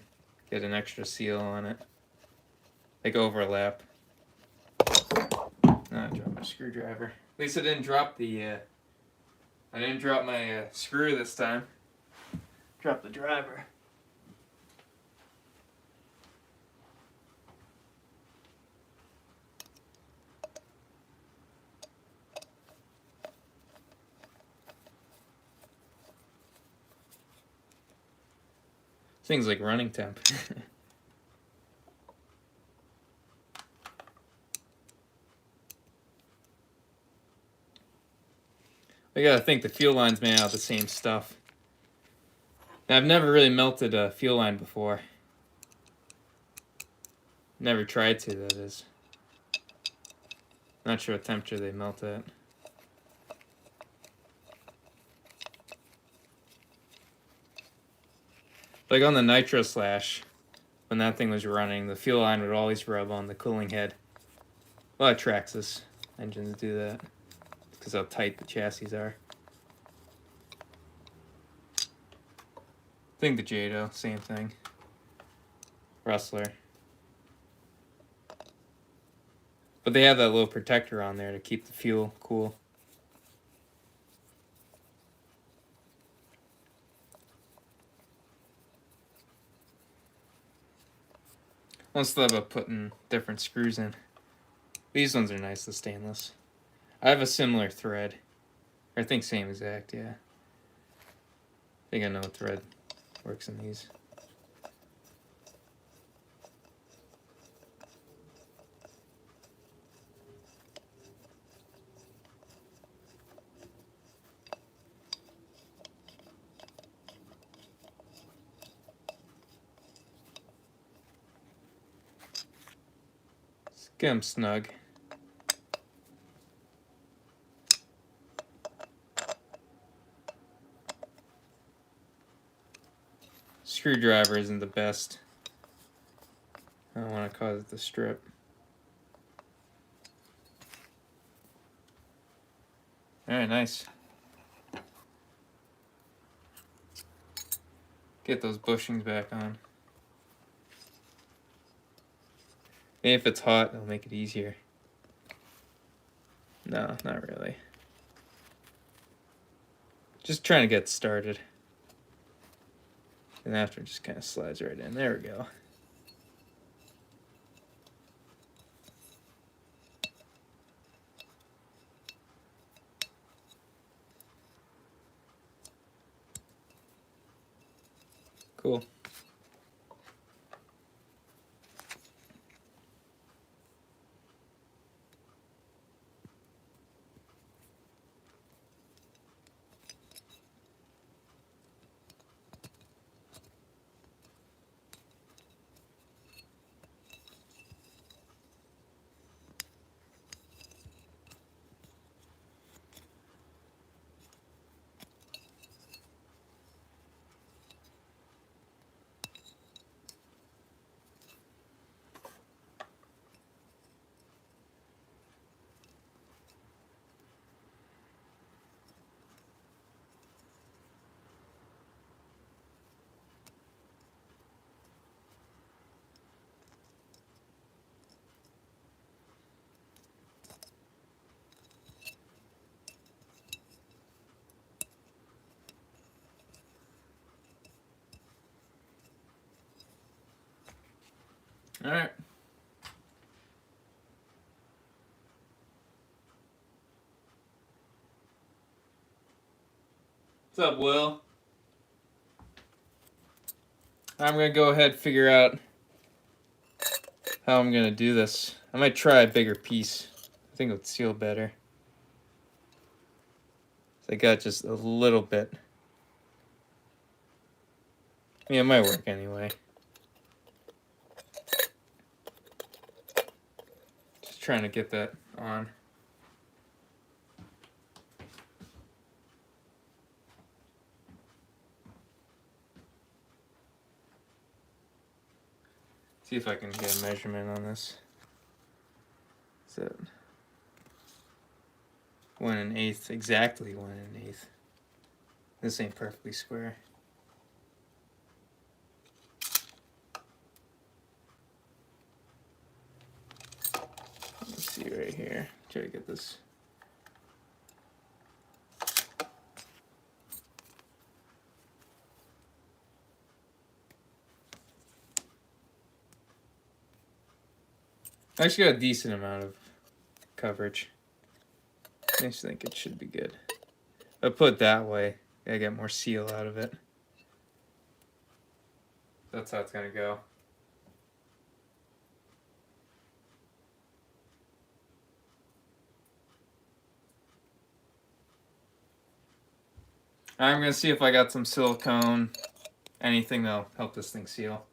A: Get an extra seal on it. Like overlap. I dropped my screwdriver. At least I didn't drop the, I didn't drop my screw this time. Drop the driver. Things like running temp. I gotta think the fuel line's made out of the same stuff. Now, I've never really melted a fuel line before. Never tried to, that is. Not sure what temperature they melt at. Like on the Nitro Slash, when that thing was running, the fuel line would always rub on the cooling head. A lot of Traxxas engines do that because how tight the chassis are. I think the Chino, same thing. Rustler. But they have that little protector on there to keep the fuel cool. One still about putting different screws in. These ones are nice, the stainless. I have a similar thread. I think same exact, yeah. I think I know what thread works in these. Let's get them snug. Screwdriver isn't the best. I don't want to cause it to strip. Alright, nice. Get those bushings back on. Maybe if it's hot, it'll make it easier. No, not really. Just trying to get started. And after it just kind of slides right in. There we go. Cool. Alright. What's up, Will? I'm going to go ahead and figure out how I'm going to do this. I might try a bigger piece. I think it would seal better. So I got just a little bit. Yeah, it might work anyway. Just trying to get that on. See if I can get a measurement on this. Is it 1 1/8? Exactly 1 1/8. This ain't perfectly square. Let's see right here. Try to get this. I actually got a decent amount of coverage. I just think it should be good. If I put it that way, I get more seal out of it. That's how it's gonna go. I'm gonna see if I got some silicone, anything that'll help this thing seal.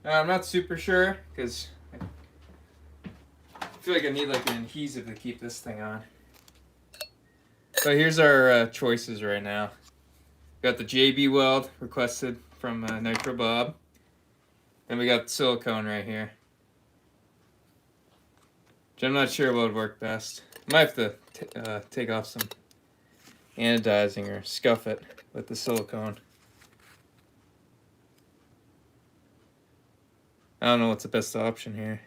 A: I'm not super sure because I feel like I need like an adhesive to keep this thing on. So here's our choices right now. Got the JB weld requested from Nitro Bob. Then we got silicone right here, which I'm not sure what would work best. Might have to take off some anodizing or scuff it with the silicone. I don't know what's the best option here.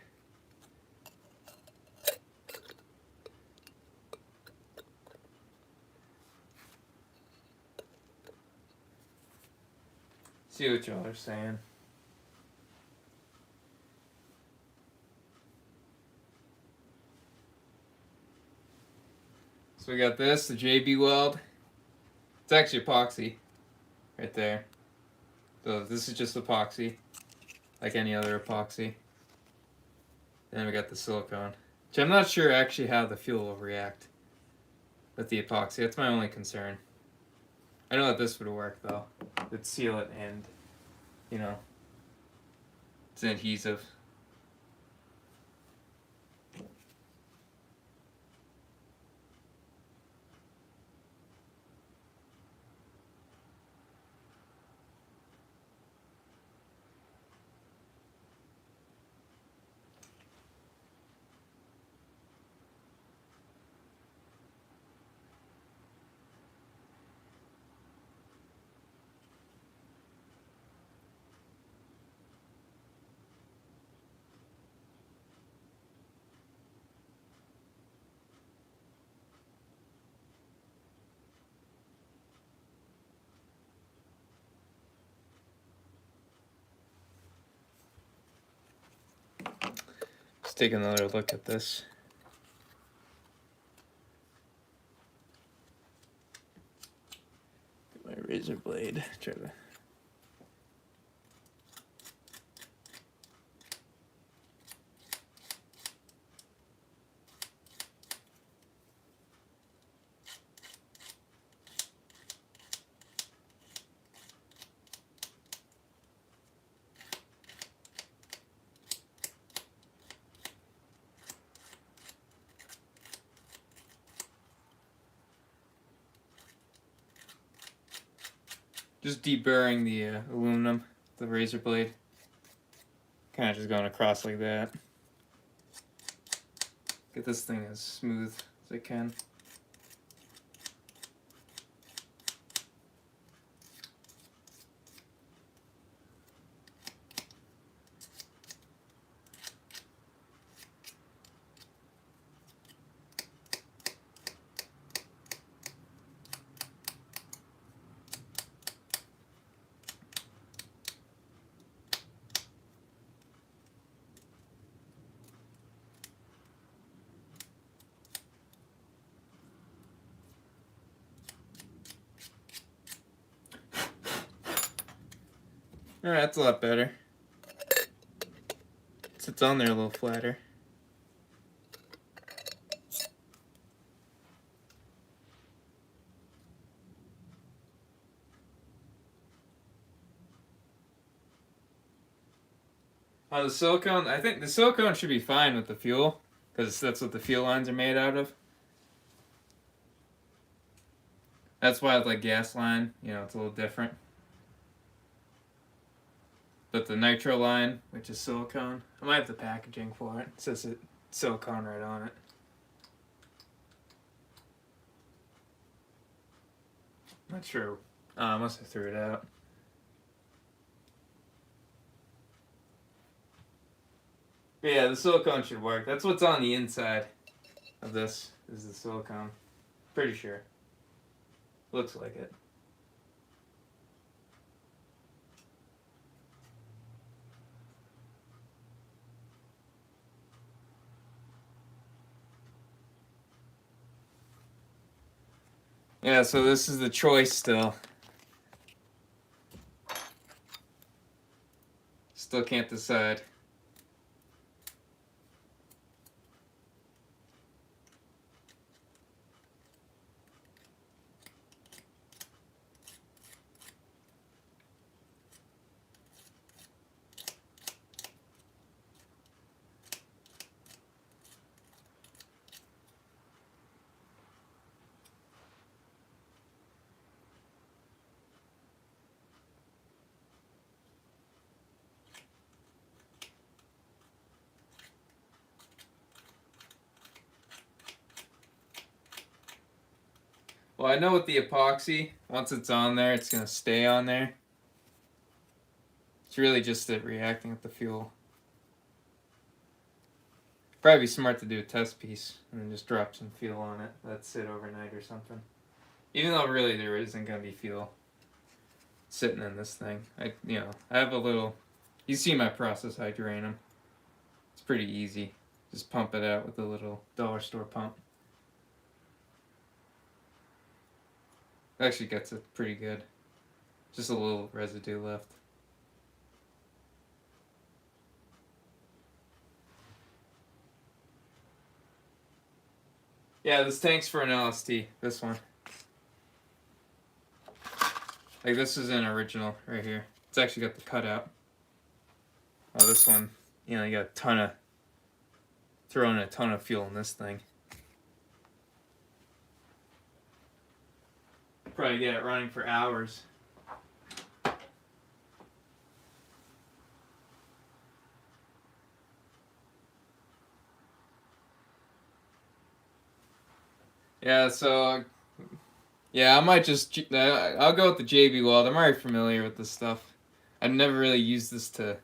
A: See what y'all are saying. So we got this, the JB weld. It's actually epoxy right there. So this is just epoxy, like any other epoxy. Then we got the silicone, which I'm not sure actually how the fuel will react with the epoxy. That's my only concern. I know that this would work though. It'd seal it and, you know, it's an adhesive. Let's take another look at this. Get my razor blade. Try to. Just deburring the aluminum, the razor blade. Kind of just going across like that. Get this thing as smooth as I can. Alright, that's a lot better. Sits on there a little flatter. The silicone, I think the silicone should be fine with the fuel, because that's what the fuel lines are made out of. That's why with like gas line, you know, it's a little different. But the nitro line, which is silicone, I might have the packaging for it. It says it silicone right on it. Not sure. I must have threw it out. But yeah, the silicone should work. That's what's on the inside of this, is the silicone. Pretty sure. Looks like it. Yeah, so this is the choice still. Still can't decide. Well, I know with the epoxy, once it's on there, it's going to stay on there. It's really just it reacting with the fuel. Probably be smart to do a test piece and then just drop some fuel on it. Let it sit overnight or something. Even though really there isn't going to be fuel sitting in this thing. I have a little, you see my process hydranum. It's pretty easy. Just pump it out with a little dollar store pump. Actually gets it pretty good. Just a little residue left. Yeah, this tank's for an LST, this one. Like this is an original right here. It's actually got the cutout. Oh, this one, you know, you got throwing a ton of fuel in this thing. Probably get it running for hours. Yeah, so yeah, I might just I'll go with the JB Weld. I'm already familiar with this stuff. I've never really used this to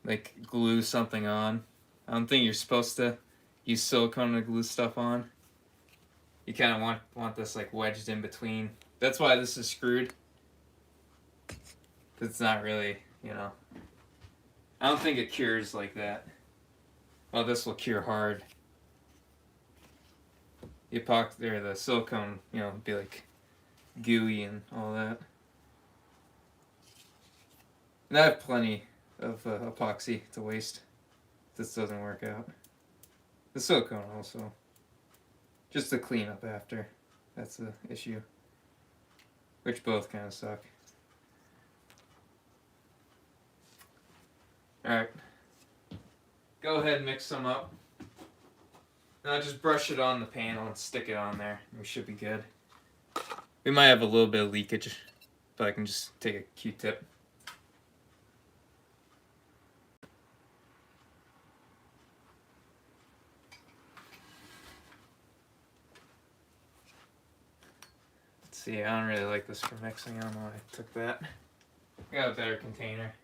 A: like glue something on. I don't think you're supposed to use silicone to glue stuff on. You kind of want this like wedged in between. That's why this is screwed. Cause it's not really, you know. I don't think it cures like that. Oh, this will cure hard. The epoxy or the silicone, you know, be like gooey and all that. And I have plenty of epoxy to waste. This doesn't work out. The silicone also. Just to clean up after. That's the issue. Which both kind of suck. Alright. Go ahead and mix some up. Now just brush it on the panel and stick it on there. We should be good. We might have a little bit of leakage but I can just take a Q-tip. Let's see, I don't really like this for mixing. I don't know why I took that. I got a better container.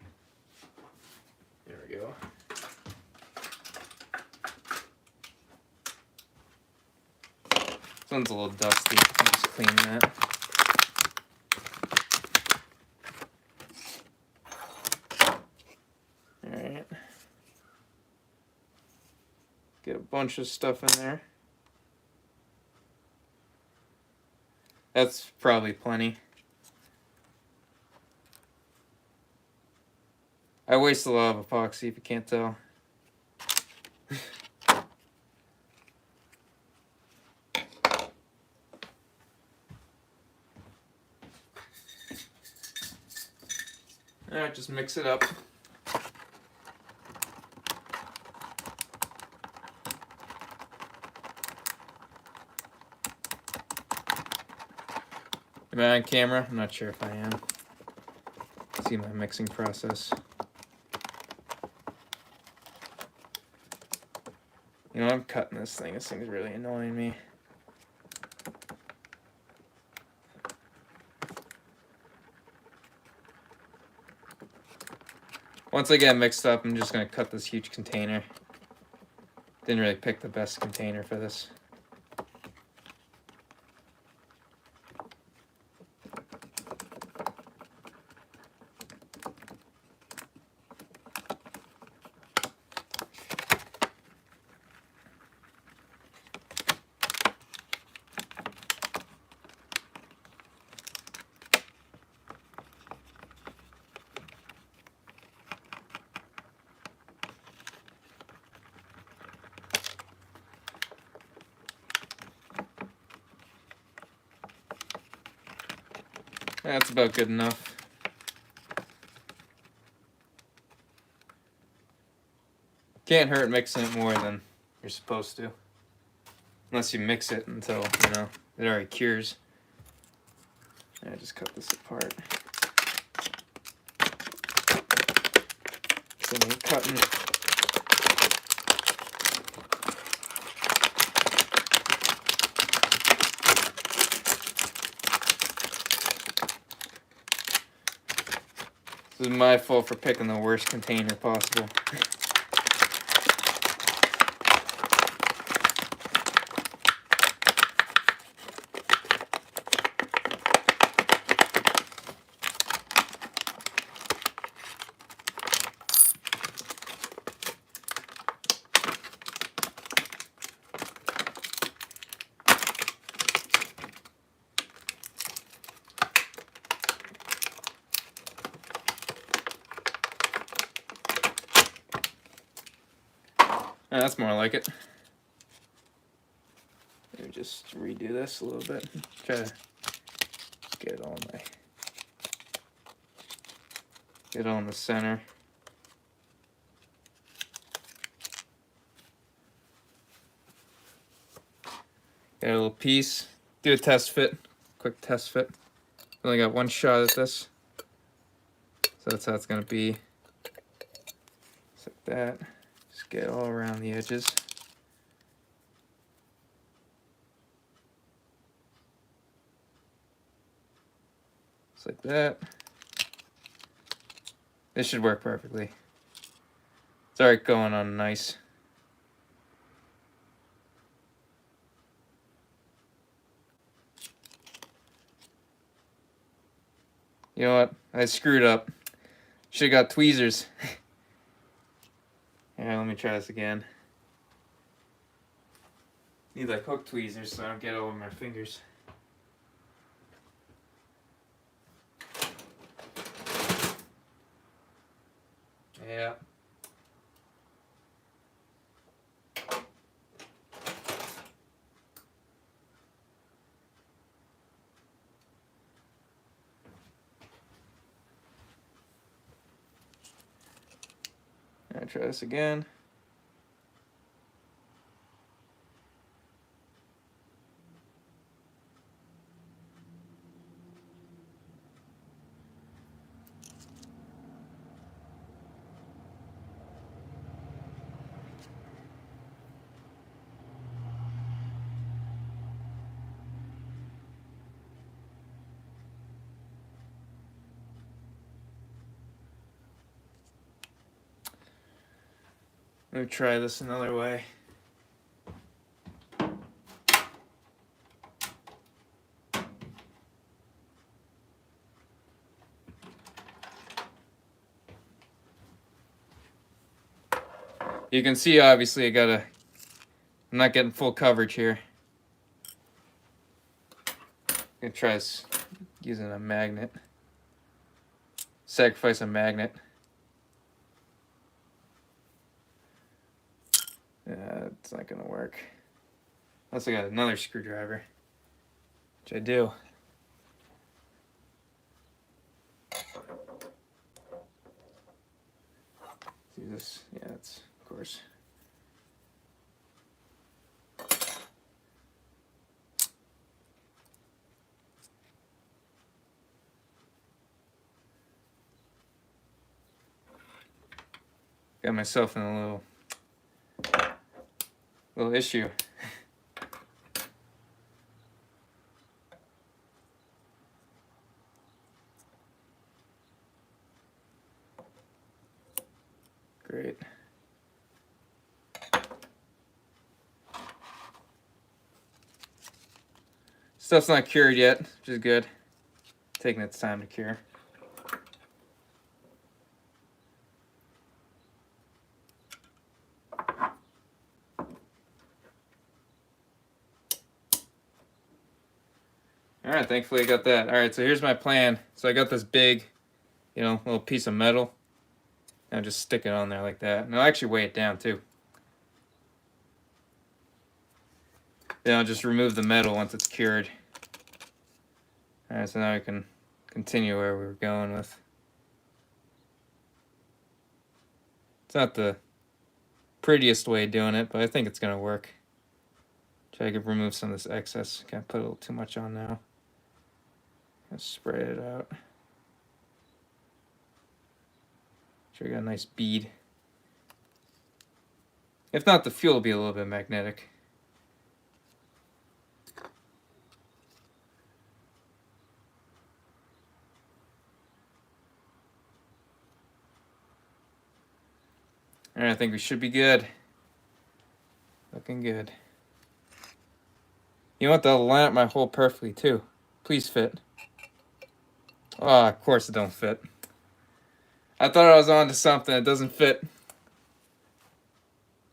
A: There we go. This one's a little dusty. I'll just clean that. Alright. Get a bunch of stuff in there. That's probably plenty. I waste a lot of epoxy if you can't tell. Alright, just mix it up. Am I on camera? I'm not sure if I am. See my mixing process. You know, I'm cutting this thing. This thing's really annoying me. Once I get mixed up, I'm just going to cut this huge container. Didn't really pick the best container for this. That's about good enough. Can't hurt mixing it more than you're supposed to. Unless you mix it until, you know, it already cures. I just cut this apart. So I'm cutting. This is my fault for picking the worst container possible. That's more like it. Let me just redo this a little bit. Try to get it all in the center. Got a little piece. Do a test fit. Quick test fit. Only got one shot at this. So that's how it's gonna be. Just like that. Just get it all around the edges. Just like that. This should work perfectly. It's already going on nice. You know what? I screwed up. Should have got tweezers. Yeah, let me try this again. Need like hook tweezers so I don't get over my fingers. Yeah. I'll try this again. Let me try this another way. You can see, obviously, I'm not getting full coverage here. I'm gonna try using a magnet. Sacrifice a magnet. Yeah, it's not gonna work. Unless I got another screwdriver, which I do. See this? Yeah, it's, of course. Got myself in a little issue. Great. Stuff's not cured yet, which is good. Taking its time to cure. Alright, thankfully I got that. Alright, so here's my plan. So I got this big, little piece of metal. And I'll just stick it on there like that. And I'll actually weigh it down too. Then I'll just remove the metal once it's cured. Alright, so now we can continue where we were going with. It's not the prettiest way of doing it, but I think it's going to work. Try to remove some of this excess. Can't put a little too much on now. Just spray it out. Sure, got a nice bead. If not, the fuel will be a little bit magnetic. Alright, I think we should be good. Looking good. You know what? That'll line up my hole perfectly too. Please fit. Oh, of course it don't fit. I thought I was on to something. It doesn't fit.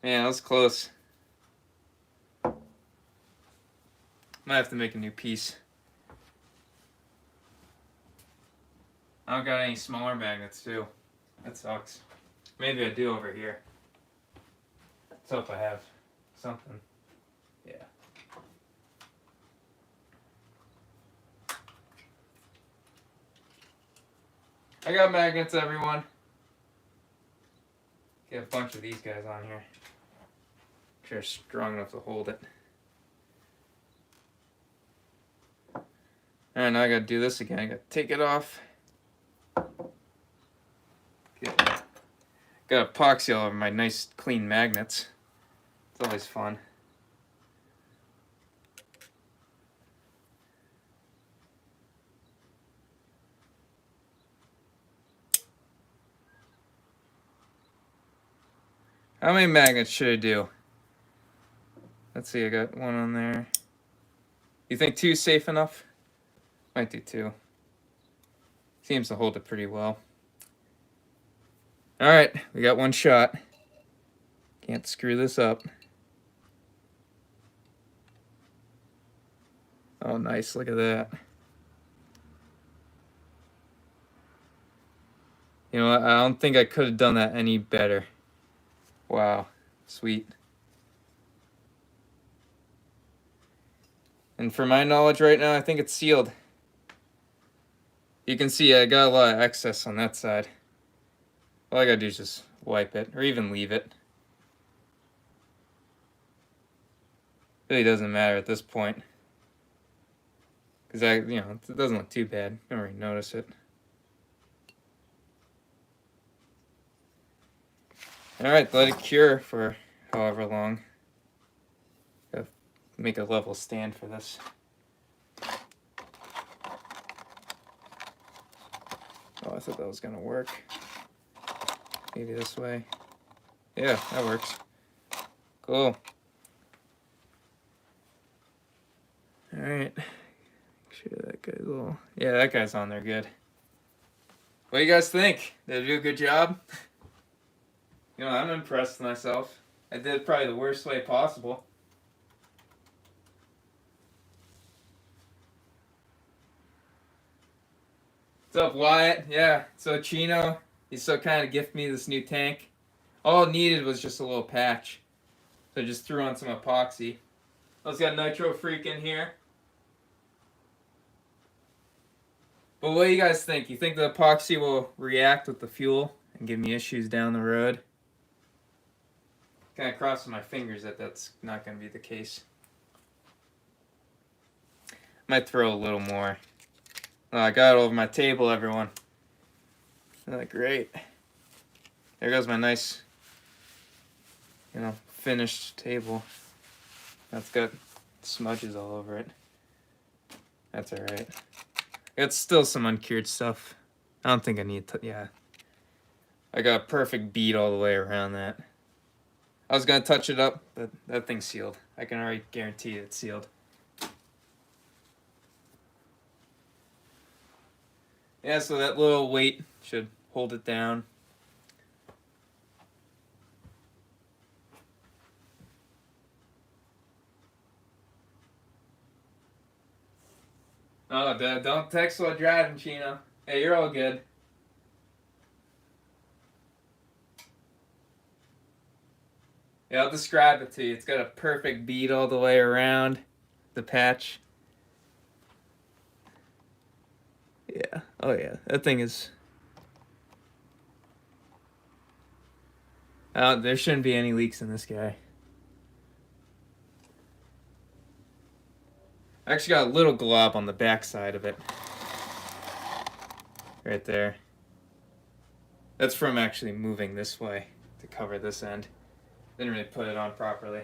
A: Man, that was close. Might have to make a new piece. I don't got any smaller magnets too. That sucks. Maybe I do over here. Let's hope I have something. Yeah. I got magnets, everyone. Get a bunch of these guys on here. Make sure they're strong enough to hold it. Alright, now I gotta do this again. I gotta take it off. Got epoxy all over my nice clean magnets. It's always fun. How many magnets should I do? Let's see, I got one on there. You think 2's safe enough? Might do 2. Seems to hold it pretty well. Alright, we got one shot. Can't screw this up. Oh, nice, look at that. You know what, I don't think I could have done that any better. Wow, sweet. And for my knowledge right now, I think it's sealed. You can see I got a lot of excess on that side. All I gotta do is just wipe it, or even leave it. Really doesn't matter at this point. Because it doesn't look too bad. I don't really notice it. Alright, let it cure for however long. Gotta make a level stand for this. Oh, I thought that was gonna work. Maybe this way. Yeah, that works. Cool. Alright. Make sure that guy's little... Yeah, that guy's on there good. What do you guys think? Did I do a good job? You know, I'm impressed with myself. I did it probably the worst way possible. What's up, Wyatt? Yeah, so Chino, he still kind of gifted me this new tank. All it needed was just a little patch. So I just threw on some epoxy. Also got Nitro Freak in here. But what do you guys think? You think the epoxy will react with the fuel and give me issues down the road? Kind of crossing my fingers that that's not going to be the case. Might throw a little more. Oh, I got it over my table, everyone. Great. There goes my nice, finished table. That's got smudges all over it. That's alright. It's still some uncured stuff. I don't think I need to, yeah. I got a perfect bead all the way around that. I was going to touch it up, but that thing's sealed. I can already guarantee it's sealed. Yeah, so that little weight should hold it down. Oh, don't text while driving, Chino. Hey, you're all good. Yeah, I'll describe it to you. It's got a perfect bead all the way around the patch. Yeah. Oh, yeah. That thing is... there shouldn't be any leaks in this guy. I actually got a little glob on the back side of it. Right there. That's from actually moving this way to cover this end. Didn't really put it on properly.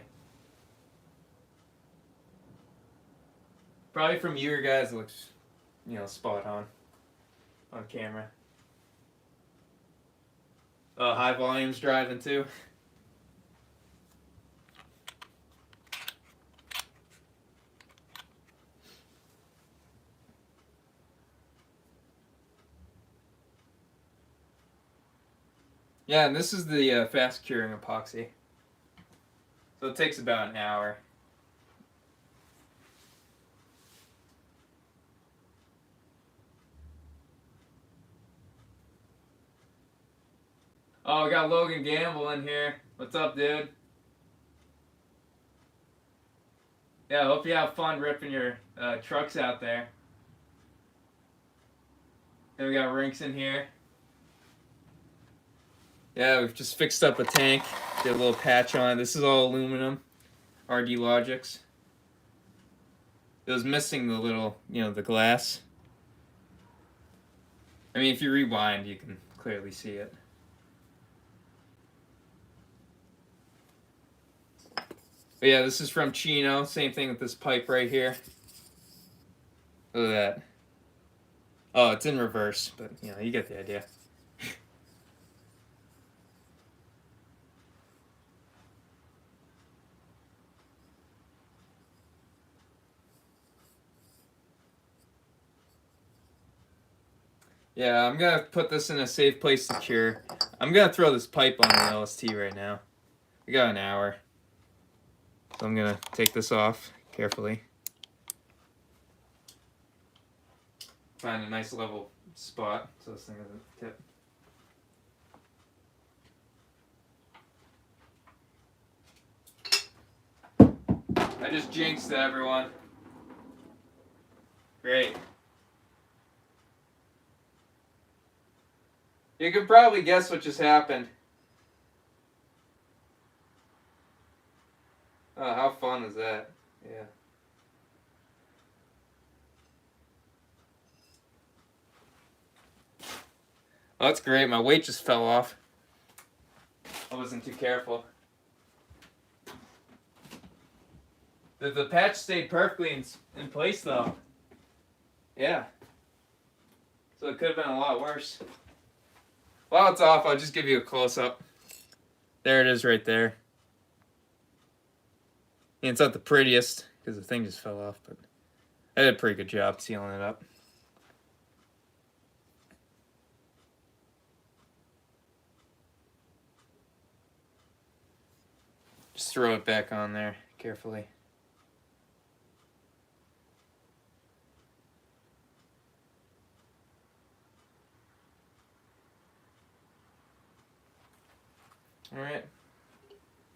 A: Probably from you guys, it looks, spot on camera. High volume's driving too. Yeah, and this is the fast curing epoxy. So it takes about an hour. Oh, we got Logan Gamble in here. What's up, dude? Yeah, I hope you have fun ripping your trucks out there. And we got Rinks in here. Yeah, we've just fixed up a tank. Did a little patch on it. This is all aluminum. RD Logics. It was missing the little, the glass. I mean, if you rewind, you can clearly see it. But yeah, this is from Chino. Same thing with this pipe right here. Look at that. Oh, it's in reverse, but you get the idea. Yeah, I'm gonna put this in a safe place to cure. I'm gonna throw this pipe on the LST right now. We got an hour. So I'm gonna take this off carefully. Find a nice level spot so this thing doesn't tip. I just jinxed it, everyone. Great. You can probably guess what just happened. Oh, how fun is that? Yeah. Oh, that's great. My weight just fell off. I wasn't too careful. The patch stayed perfectly in place, though. Yeah. So it could have been a lot worse. While it's off, I'll just give you a close-up. There it is right there. And it's not the prettiest because the thing just fell off, but I did a pretty good job sealing it up. Just throw it back on there carefully. Alright.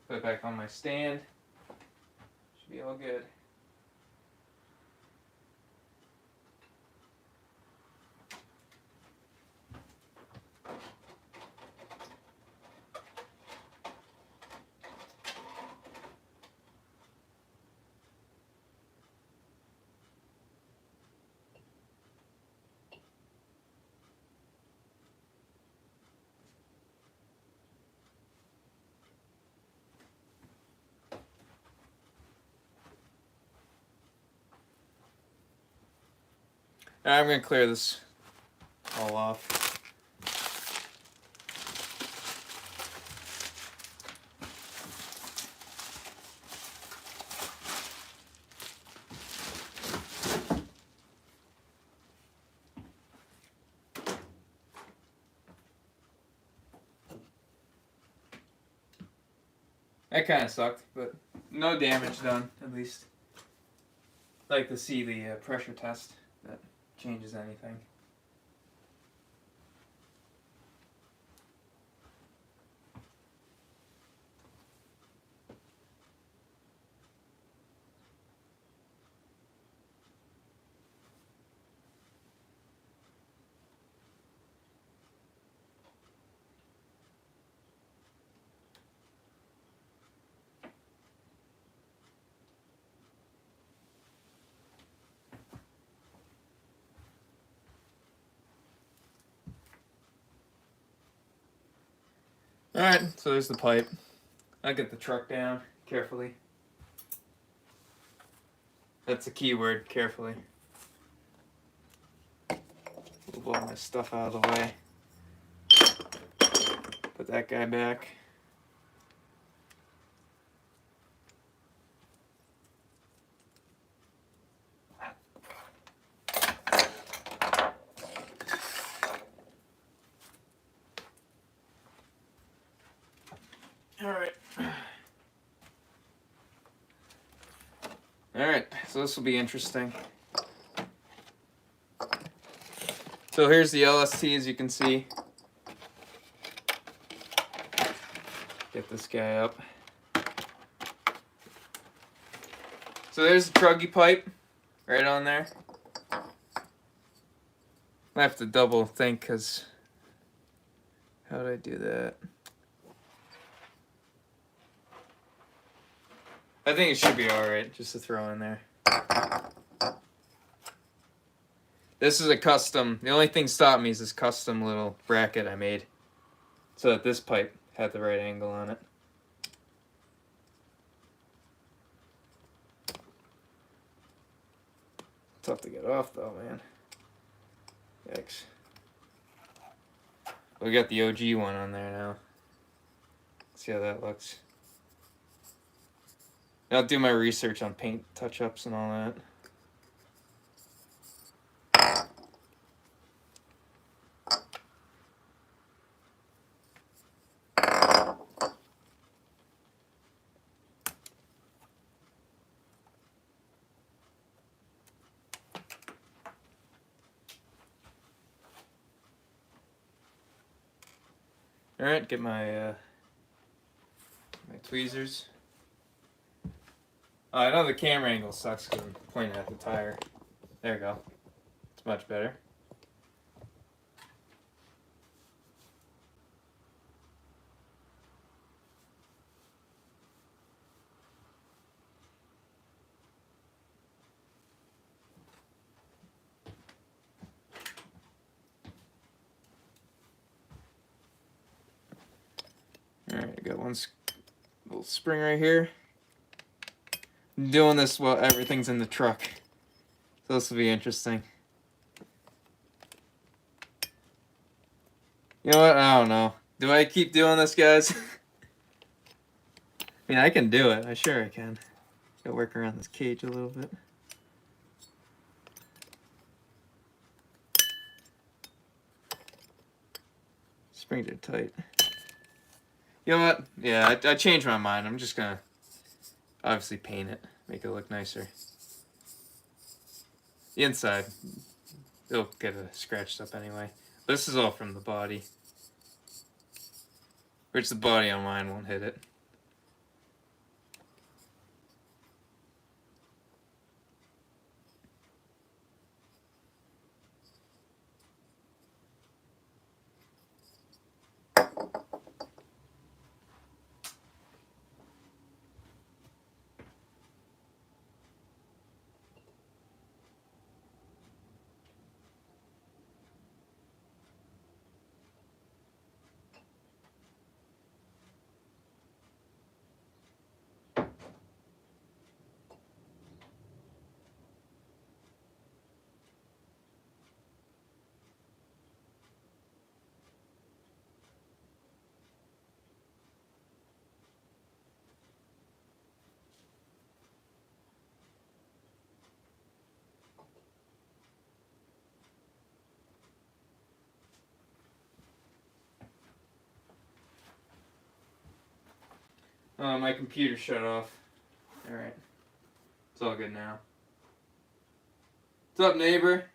A: Put it back on my stand. Should be all good. I'm going to clear this all off. That kind of sucked, but no damage done, at least. I'd like to see the pressure test that changes anything. Alright, so there's the pipe. I'll get the truck down carefully. That's the key word, carefully. Move all my stuff out of the way. Put that guy back. Alright, so this will be interesting. So here's the LST, as you can see. Get this guy up. So there's the truggy pipe right on there. I have to double think, because how did I do that? I think it should be alright just to throw in there. This is a custom, the only thing stopped me is this custom little bracket I made so that this pipe had the right angle on it. Tough to get off though, man. Yikes. We got the OG one on there now. See how that looks. I'll do my research on paint touch-ups and all that. Alright, get my my tweezers. I know the camera angle sucks because I'm pointing at the tire. There we go. It's much better. Alright, I got one little spring right here. I'm doing this while everything's in the truck. So this will be interesting. You know what? I don't know. Do I keep doing this, guys? I mean, I can do it. I sure I can. Gotta work around this cage a little bit. Springs are tight. You know what? Yeah, I changed my mind. I'm just gonna obviously paint it, make it look nicer. The inside, it'll get scratched up anyway. This is all from the body. Which the body on mine won't hit it. My computer shut off. Alright. It's all good now. What's up, neighbor?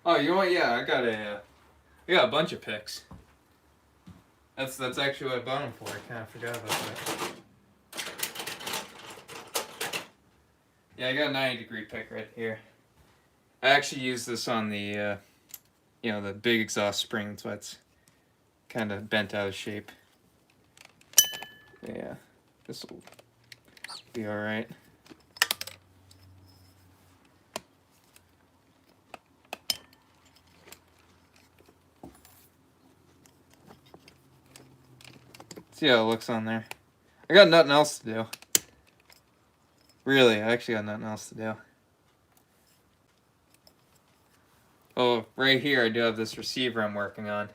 A: Oh, you know what? Yeah, I got a bunch of picks. That's actually what I bought them for. I kind of forgot about that. Yeah, I got a 90-degree pick right here. I actually used this on the, the big exhaust spring. That's why it's kind of bent out of shape. Yeah, this will be all right. See how it looks on there. I got nothing else to do. Really, I actually got nothing else to do. Oh, right here I do have this receiver I'm working on.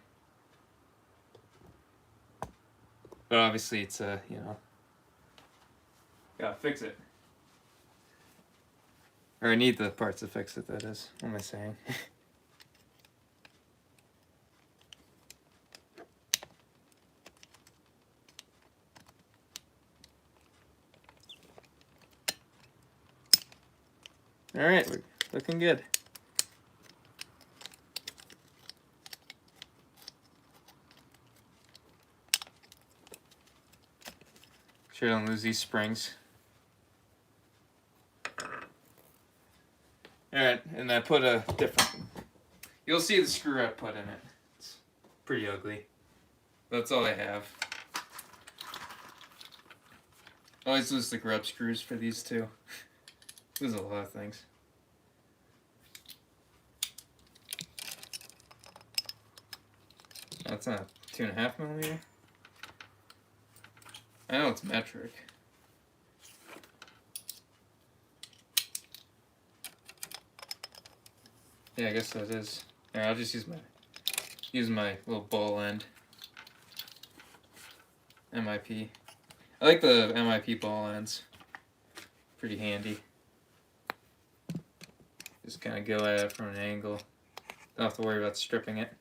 A: But obviously it's, gotta fix it. Or I need the parts to fix it, that is. What am I saying? Alright, we're looking good. Sure don't lose these springs. Alright, and I put a different... You'll see the screw I put in it. It's pretty ugly. That's all I have. I always lose the grub screws for these two. Lose a lot of things. That's not 2.5 millimeter. I know it's metric. Yeah, I guess that is. Here, I'll just use my little ball end. MIP. I like the MIP ball ends. Pretty handy. Just kind of go at it from an angle. Don't have to worry about stripping it.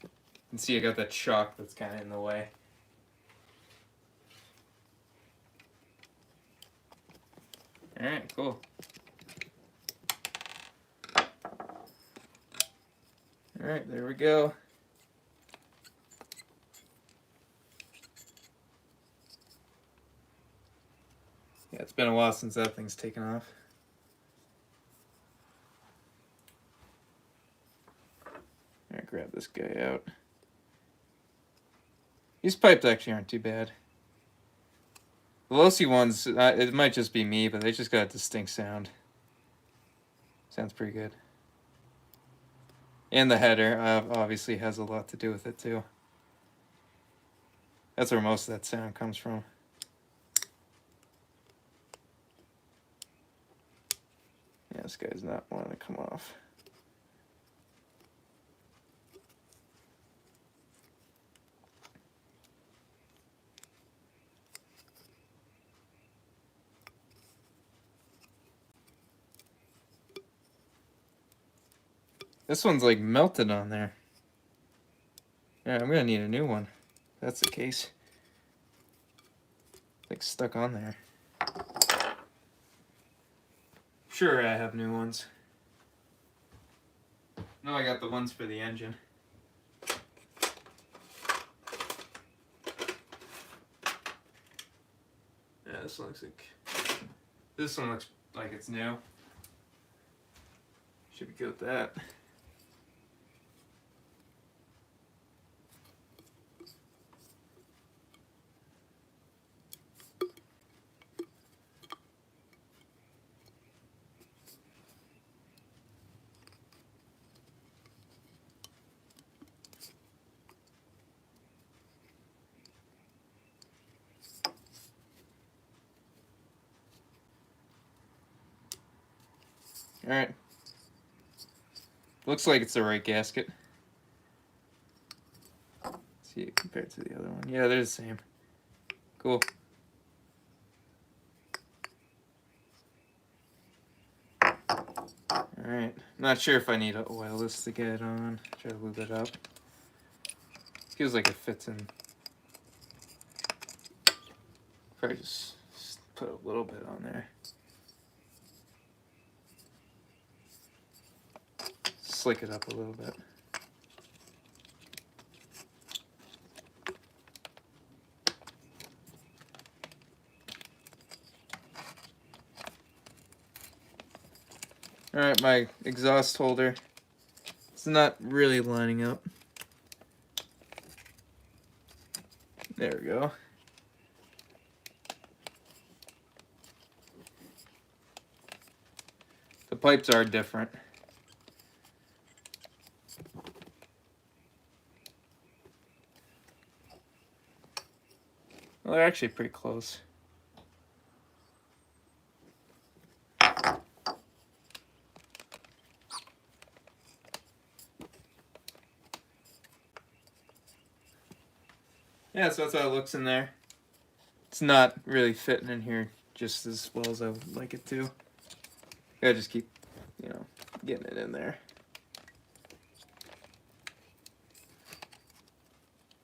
A: You can see I got that shock that's kind of in the way. Alright, cool. Alright, there we go. Yeah, it's been a while since that thing's taken off. Alright, grab this guy out. These pipes actually aren't too bad. The low-C ones, it might just be me, but they just got a distinct sound. Sounds pretty good. And the header obviously has a lot to do with it too. That's where most of that sound comes from. this guy's not wanting to come off. This one's like melted on there. Yeah, I'm gonna need a new one. If that's the case. Like stuck on there. Sure, I have new ones. No, I got the ones for the engine. Yeah, this one looks like it's new. Should be good with that. Alright. Looks like it's the right gasket. See it compared to the other one. Yeah, they're the same. Cool. Alright. Not sure if I need to oil this to get it on. Try to lube it up. Feels like it fits in. Probably just put a little bit on there. Slick it up a little bit. Alright, my exhaust holder. It's not really lining up. There we go. The pipes are different. Well, they're actually pretty close. Yeah, so that's how it looks in there. It's not really fitting in here just as well as I would like it to. Gotta just keep, getting it in there.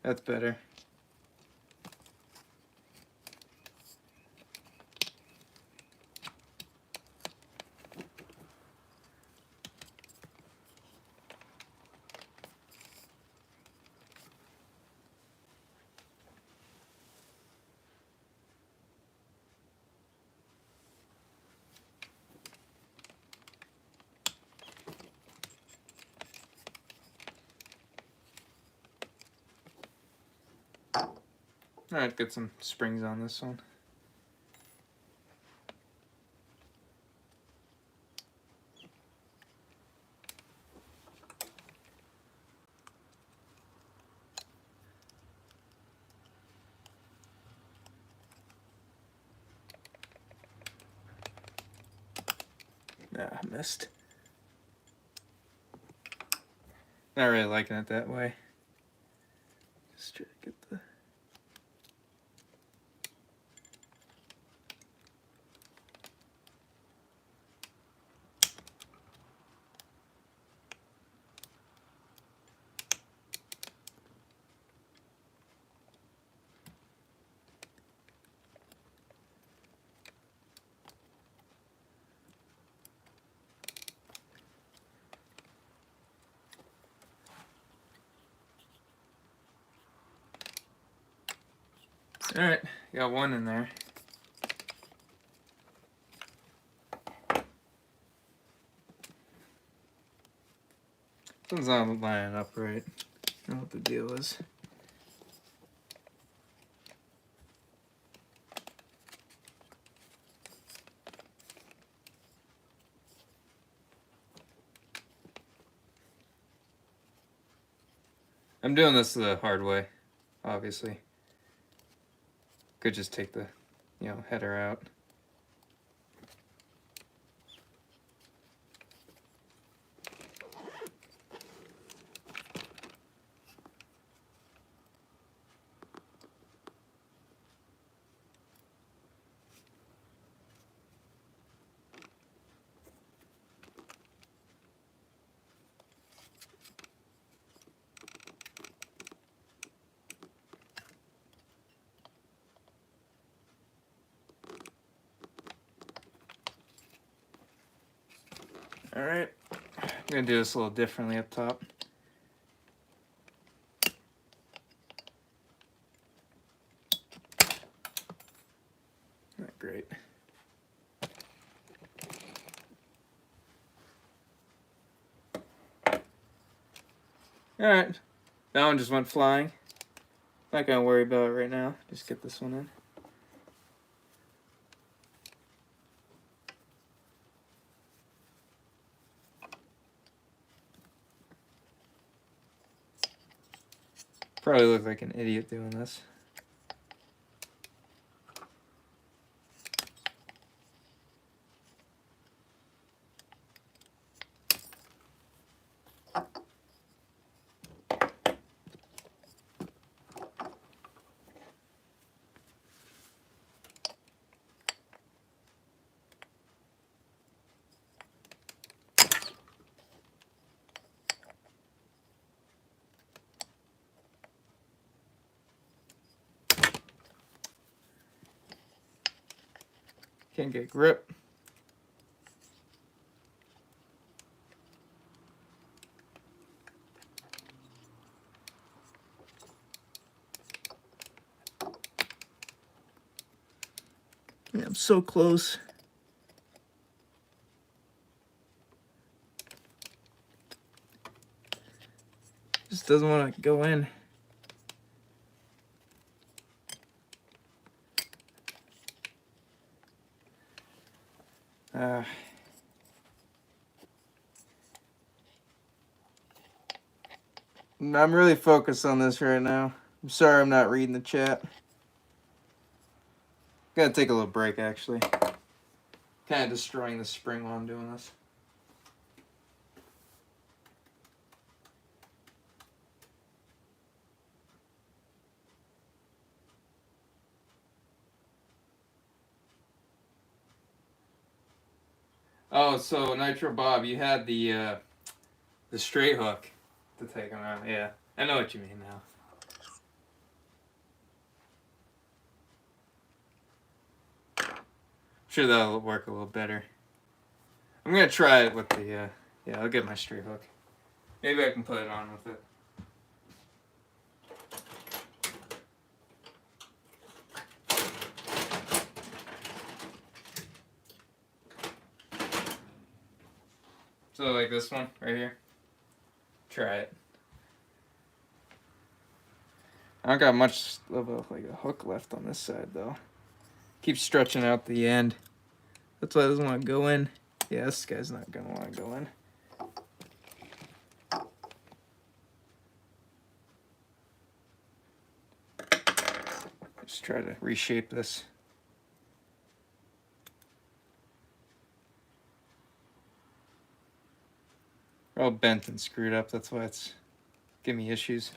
A: That's better. Alright, get some springs on this one. Ah, missed. Not really liking it that way. Just try to get the... Alright, got one in there. Something's not lining up right. I don't know what the deal is. I'm doing this the hard way, obviously. Could just take the, header out. Alright, I'm gonna do this a little differently up top. Not great. Alright, that one just went flying. Not gonna worry about it right now. Just get this one in. Probably look like an idiot doing this. Can't get grip. Yeah, I'm so close. Just doesn't want to go in. I'm really focused on this right now. I'm sorry I'm not reading the chat. Gotta take a little break, actually. Kind of destroying the spring while I'm doing this. Oh, so Nitro Bob, you had the straight hook to take them out. Yeah, I know what you mean now. Sure, that'll work a little better. I'm gonna try it with the yeah, I'll get my straight hook. Maybe I can put it on with it. So like this one right here. Try it. I don't got much of a hook left on this side though. Keep stretching out the end. That's why it doesn't want to go in. Yeah, this guy's not gonna want to go in. Just try to reshape this. They're all bent and screwed up. That's why it's giving me issues.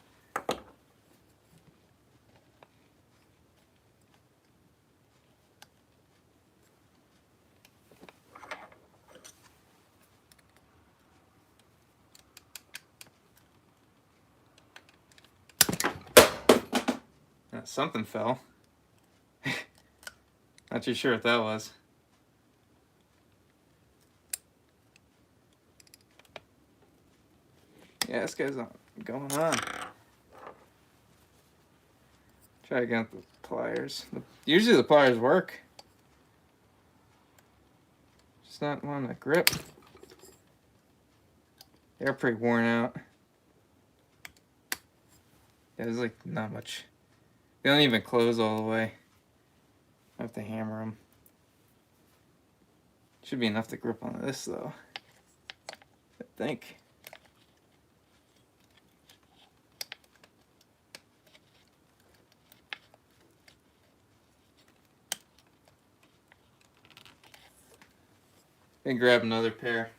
A: Something fell. Not too sure what that was. Yeah, this guy's not going on. Try again with the pliers. Usually the pliers work. Just not wanting to grip. They're pretty worn out. Yeah, there's like not much. They don't even close all the way. I have to hammer them. Should be enough to grip on this though, I think. And grab another pair.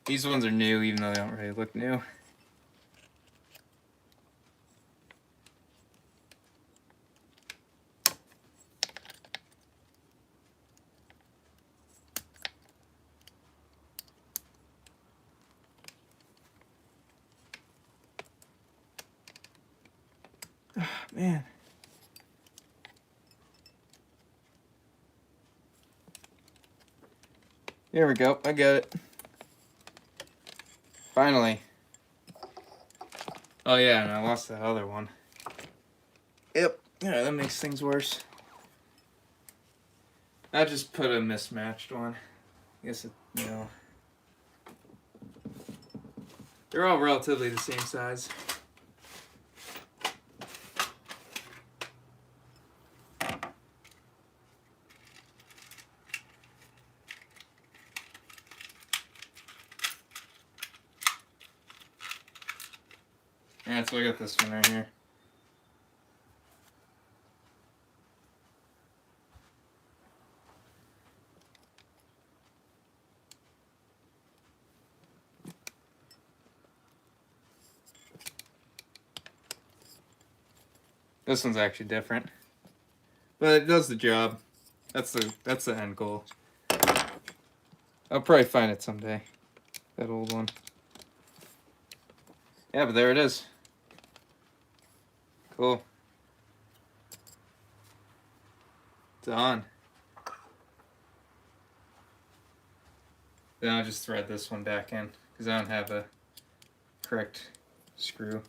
A: These ones are new, even though they don't really look new. Man. Here we go. I got it. Finally. Oh yeah, and I lost that other one. Yep. Yeah, that makes things worse. I just put a mismatched one. I guess it, you know. They're all relatively the same size. Yeah, so I got this one right here. This one's actually different, but it does the job. That's the end goal. I'll probably find it someday. That old one. Yeah, but there it is. Cool. It's on. Then I'll just thread this one back in because I don't have a correct screw.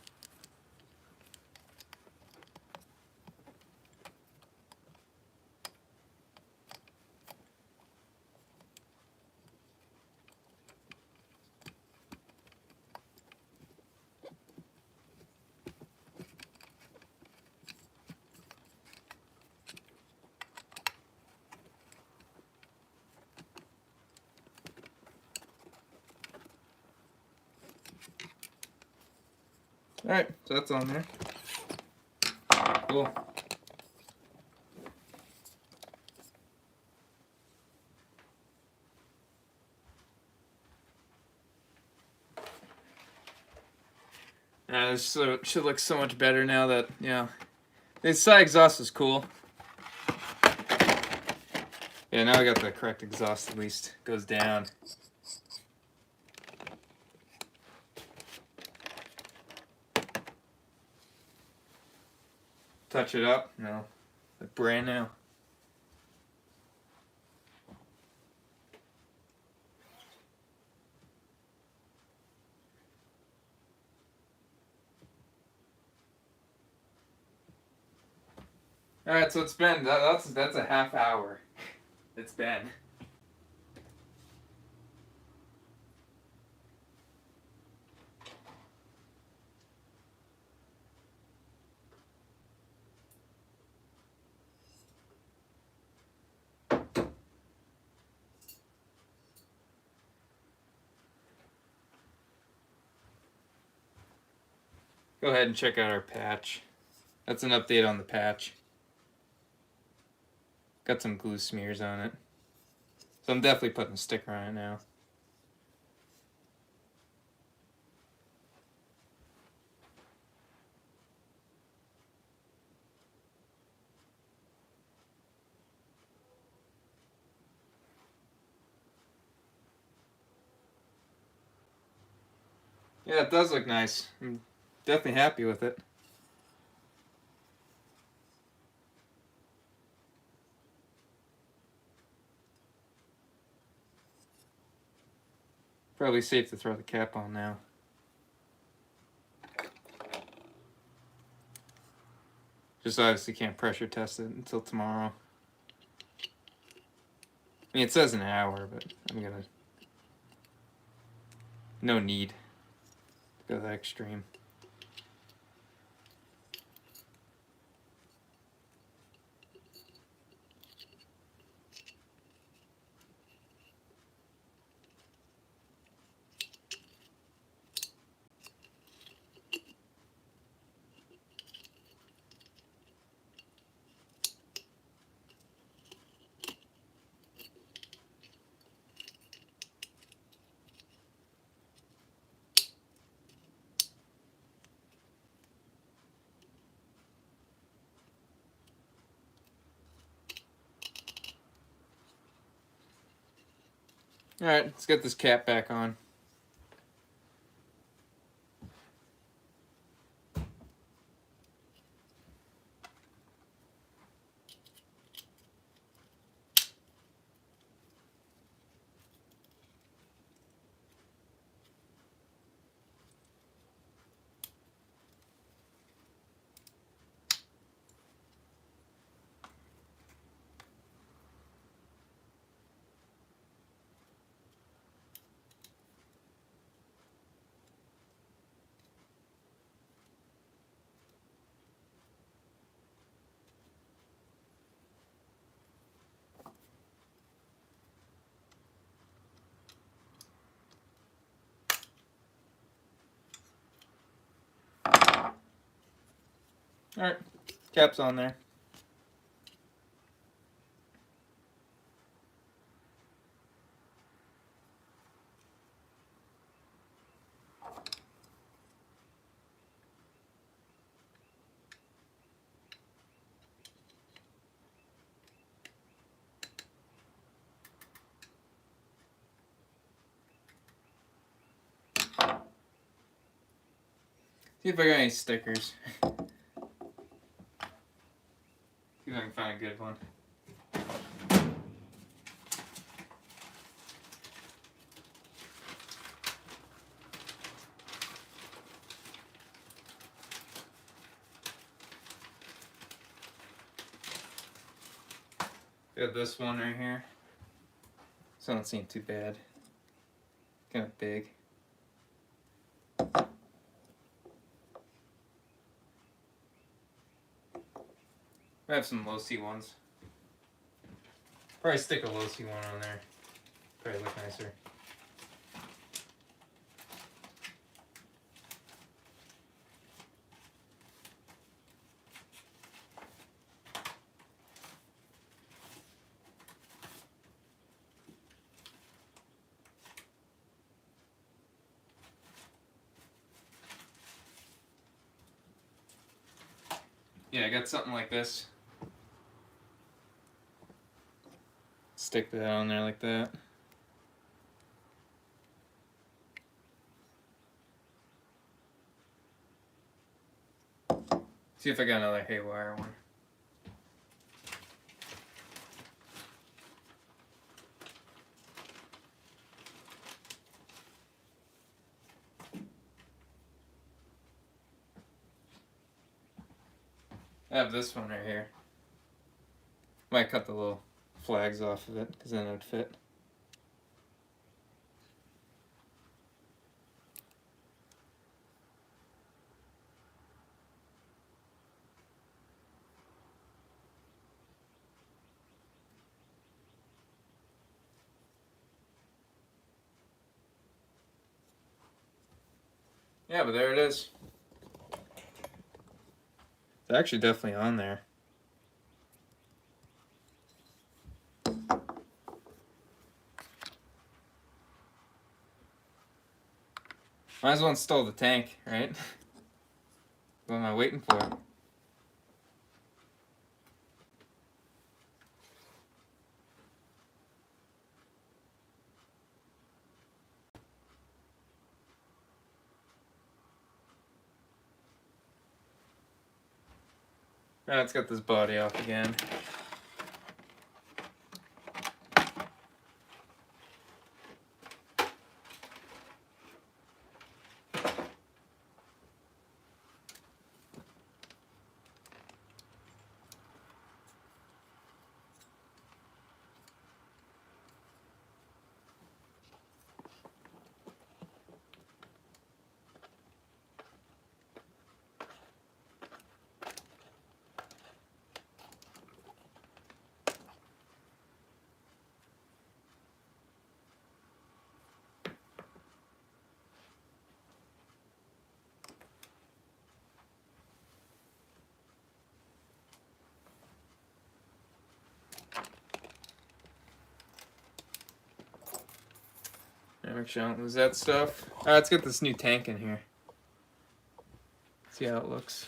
A: Alright, so that's on there. Cool. This should look so much better now that, you know, the side exhaust is cool. Yeah, now I got the correct exhaust at least. Goes down. Touch it up? No. Like brand new. Alright, so it's been, that's a half hour. It's been. Go ahead and check out our patch. That's an update on the patch. Got some glue smears on it. So I'm definitely putting a sticker on it now. Yeah, it does look nice. I'm definitely happy with it. Probably safe to throw the cap on now. Just obviously can't pressure test it until tomorrow. I mean, it says an hour, but I'm gonna... No need to go that extreme. Alright, let's get this cap back on. Alright, cap's on there. See if I got any stickers. See if I can find a good one. Got this one right here. This don't seem too bad. Kind of big. I have some low-C ones. Probably stick a low-C one on there. Probably look nicer. Yeah, I got something like this. Stick that on there like that. See if I got another haywire one. I have this one right here. Might cut the little flags off of it, because then it would fit. Yeah, but there it is. It's actually definitely on there. Might as well install the tank, right? What am I waiting for? Now let's get this body off again. Make sure I don't lose that stuff. Alright, let's get this new tank in here. See how it looks.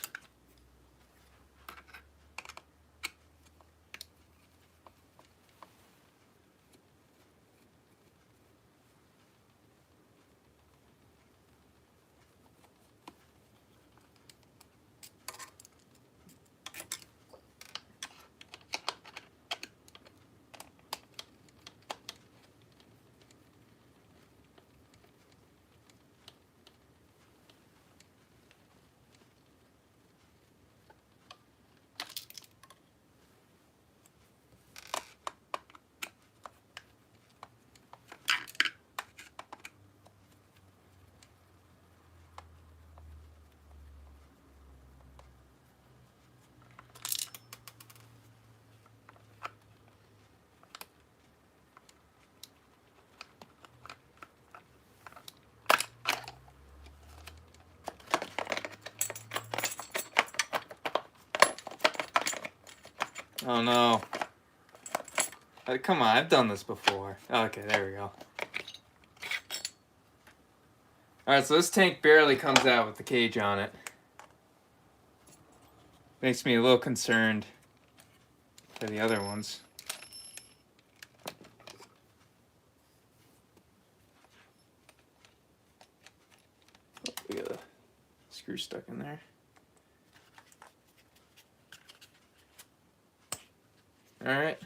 A: Oh no. Come on, I've done this before. Okay, there we go. Alright, so this tank barely comes out with the cage on it. Makes me a little concerned for the other ones. Oh, we got a screw stuck in there. Alright.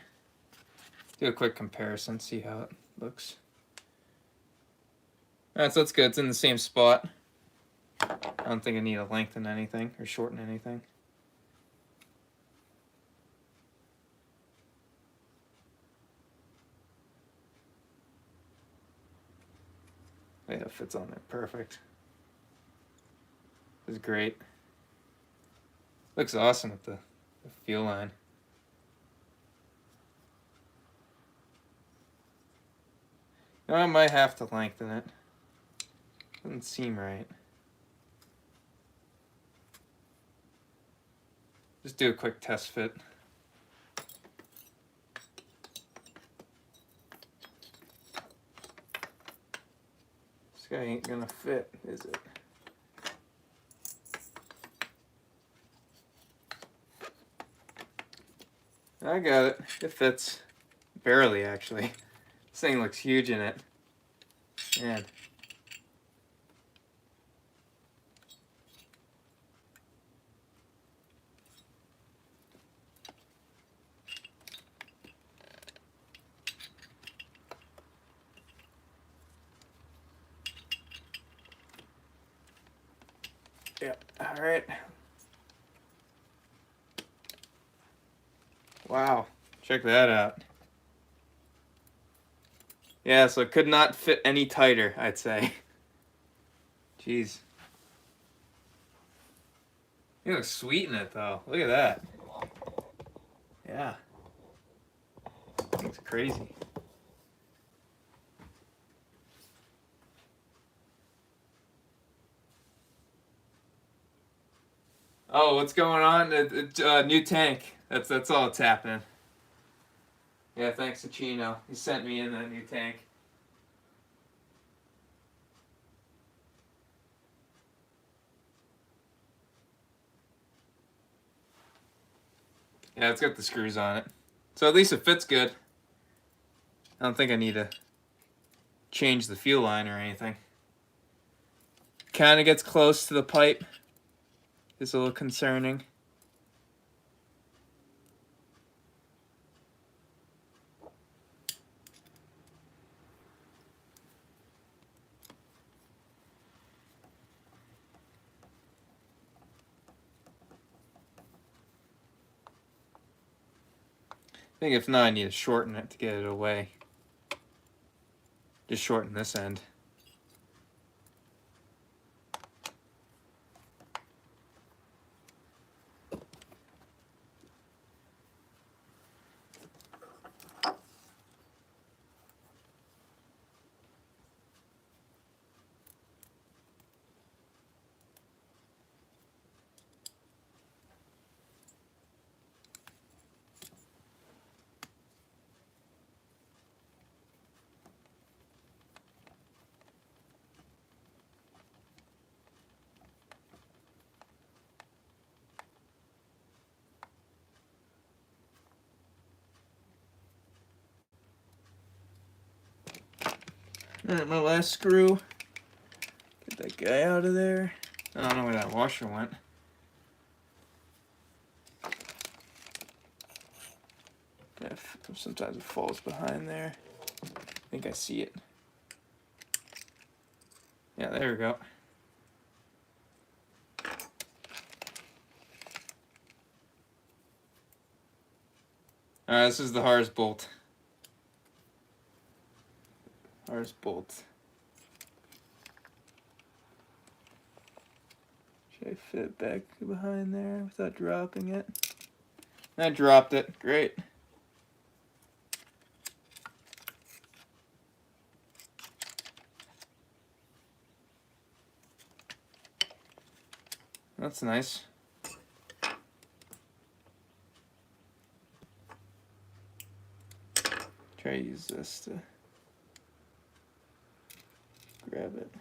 A: Do a quick comparison, see how it looks. Alright, so that's good. It's in the same spot. I don't think I need to lengthen anything or shorten anything. Yeah, it fits on there perfect. This is great. Looks awesome with the fuel line. Now I might have to lengthen it. Doesn't seem right. Just do a quick test fit. This guy ain't gonna fit, is it? I got it. It fits. Barely, actually. This thing looks huge in it. Man. Yeah, alright. Wow, check that out. Yeah, so it could not fit any tighter, I'd say. Jeez. You look sweet in it, though. Look at that. Yeah. Looks crazy. Oh, what's going on? New tank. That's all that's happening. Yeah, thanks to Chino. He sent me in that new tank. Yeah, it's got the screws on it. So at least it fits good. I don't think I need to change the fuel line or anything. Kind of gets close to the pipe. It's a little concerning. I think if not, I need to shorten it to get it away. Just shorten this end. Alright, my last screw. Get that guy out of there. I don't know where that washer went. Yeah, sometimes it falls behind there. I think I see it. Yeah, there we go. Alright, this is the hardest bolt. Hardest bolt. Should I fit it back behind there without dropping it? I dropped it. Great. That's nice. Try to use this to grab it.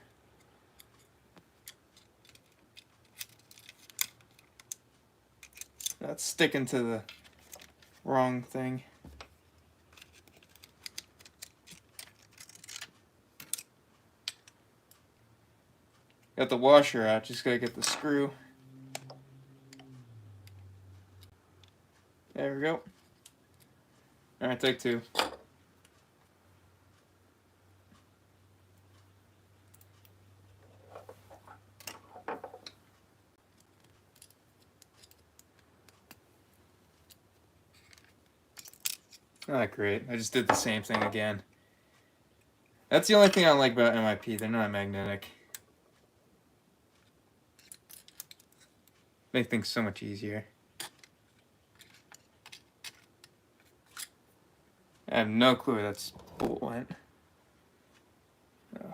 A: That's sticking to the wrong thing. Got the washer out, just gotta get the screw. There we go. Alright, take two. Not great. I just did the same thing again. That's the only thing I like about MIP. They're not magnetic. Make things so much easier. I have no clue where that bolt went. Oh.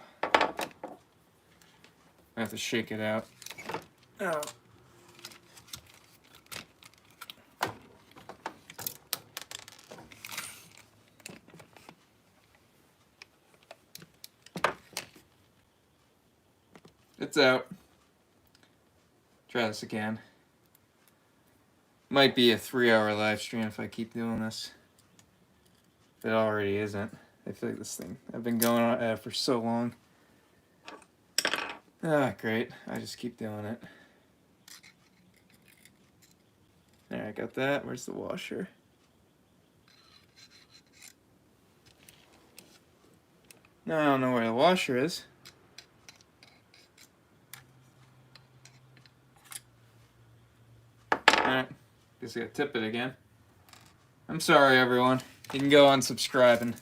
A: I have to shake it out. Oh. It's out. Try this again. Might be a 3-hour live stream if I keep doing this. It already isn't. I feel like this thing, I've been going on it for so long. Ah, great. I just keep doing it. Alright, got that. Where's the washer? No, I don't know where the washer is. Alright, guess I gotta tip it again. I'm sorry, everyone. You can go unsubscribe and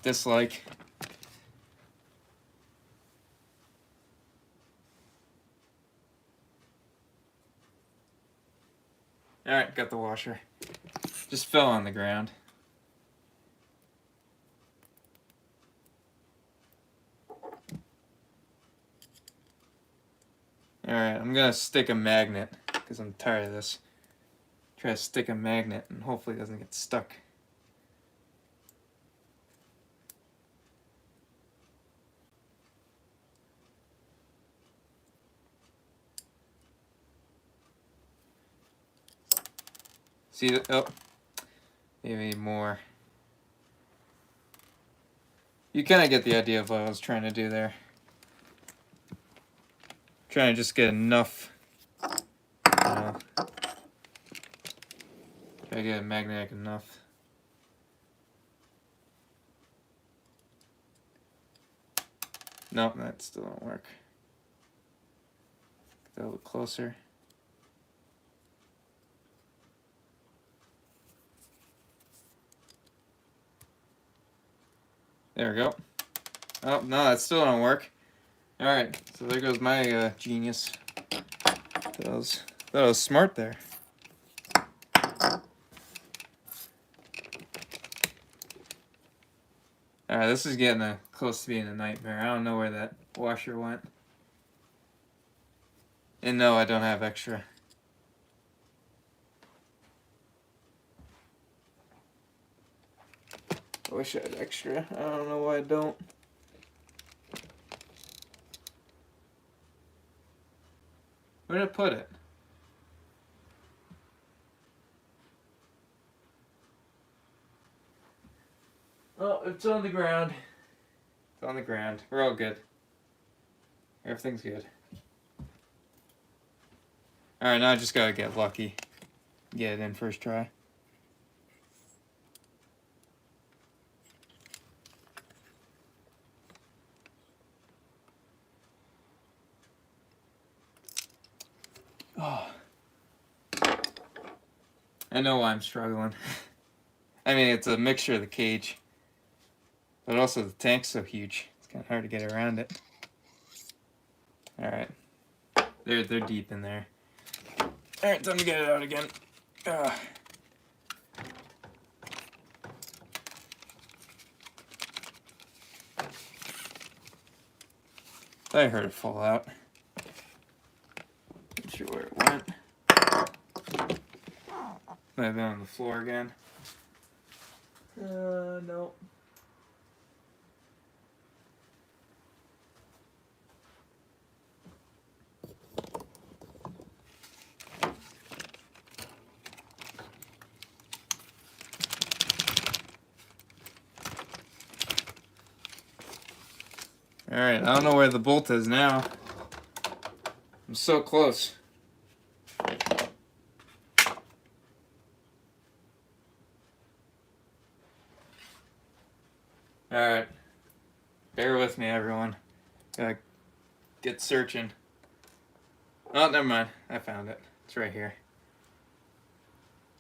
A: dislike. Alright, got the washer. Just fell on the ground. Alright, I'm gonna stick a magnet because I'm tired of this. Try to stick a magnet and hopefully it doesn't get stuck. See that? Oh, maybe more. You kind of get the idea of what I was trying to do there. Trying to just get enough. Try to get it magnetic enough. Nope, that still don't work. Get that a little closer. There we go. Oh, no, that still don't work. Alright, so there goes my genius. That was smart there. Alright, this is getting close to being a nightmare. I don't know where that washer went. And no, I don't have extra. I wish I had extra. I don't know why I don't. Where did I put it? Oh, it's on the ground. It's on the ground. We're all good. Everything's good. Alright, now I just gotta get lucky. Get it in first try. Oh. I know why I'm struggling. I mean, it's a mixture of the cage, but also the tank's so huge. It's kind of hard to get around it. Alright. They're deep in there. Alright, time to get it out again. I heard it fall out. Not sure where it went. Might have been on the floor again. No. Alright, I don't know where the bolt is now. I'm so close. Alright. Bear with me, everyone. Gotta get searching. Oh, never mind. I found it. It's right here.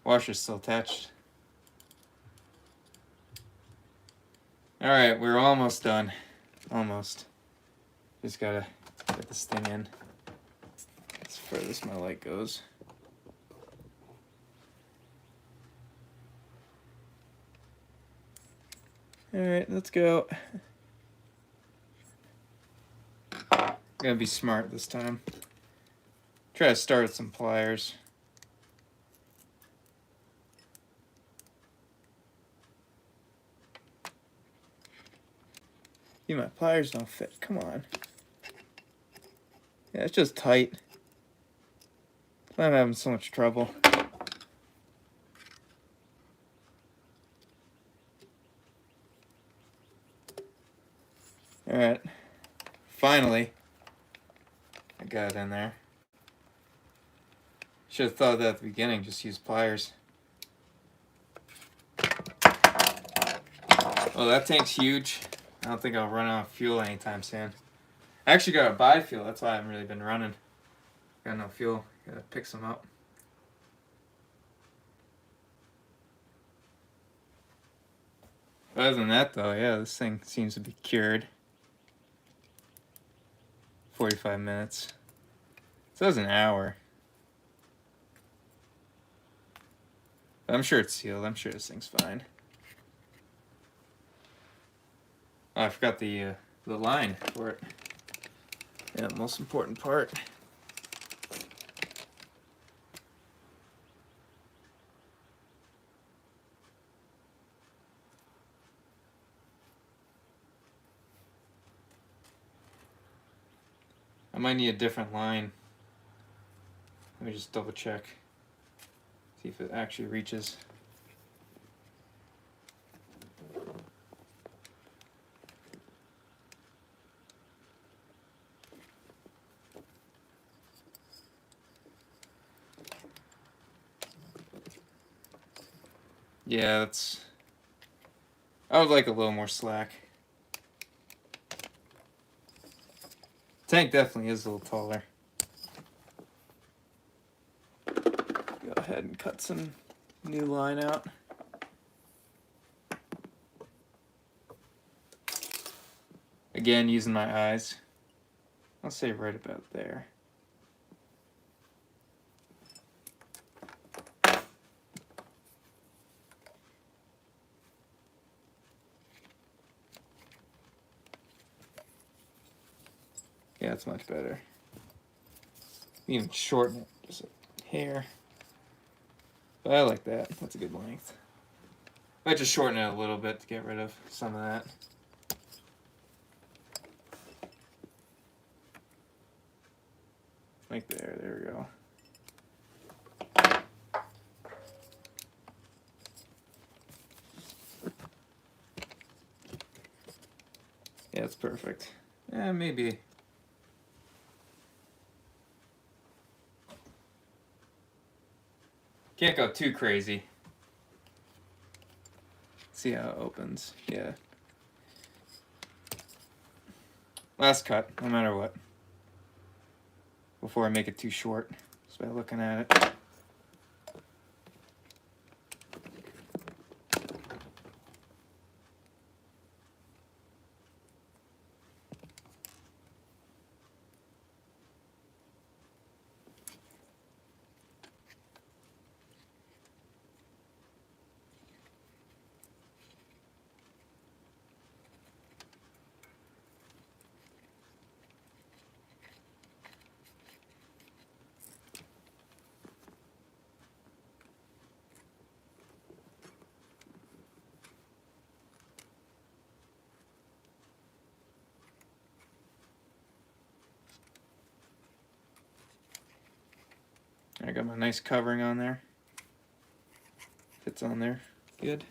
A: Washer's still attached. Alright, we're almost done. Almost. Just gotta get this thing in. As furthest my light goes. Alright, let's go. Gotta be smart this time. Try to start with some pliers. My pliers don't fit. Come on. Yeah, it's just tight. I'm having so much trouble. Alright. Finally. I got it in there. Should have thought of that at the beginning. Just use pliers. Oh, that tank's huge. I don't think I'll run out of fuel anytime soon. I actually gotta buy fuel. That's why I haven't really been running. Got no fuel. Gotta pick some up. Other than that, though, yeah, this thing seems to be cured. 45 minutes. It says an hour. But I'm sure it's sealed. I'm sure this thing's fine. Oh, I forgot the line for it. Yeah, most important part. I might need a different line. Let me just double check. See if it actually reaches. Yeah, that's... I would like a little more slack. Tank definitely is a little taller. Go ahead and cut some new line out. Again, using my eyes. I'll say right about there. Yeah, that's much better. Even shorten it just a hair. But I like that. That's a good length. I might just shorten it a little bit to get rid of some of that. Like there. There we go. Yeah, it's perfect. Yeah, maybe. Can't go too crazy. See how it opens. Yeah. Last cut, no matter what. Before I make it too short, just by looking at it. I got my nice covering on there. Fits on there. Good.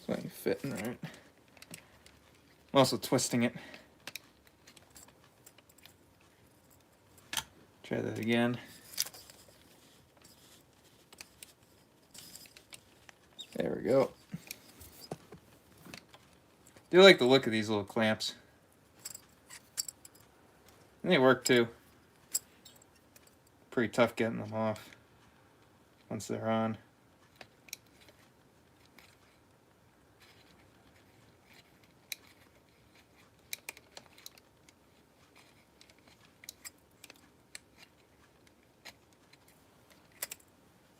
A: It's not fitting right. I'm also twisting it. Try that again. There we go. Do like the look of these little clamps. And they work too. Pretty tough getting them off once they're on.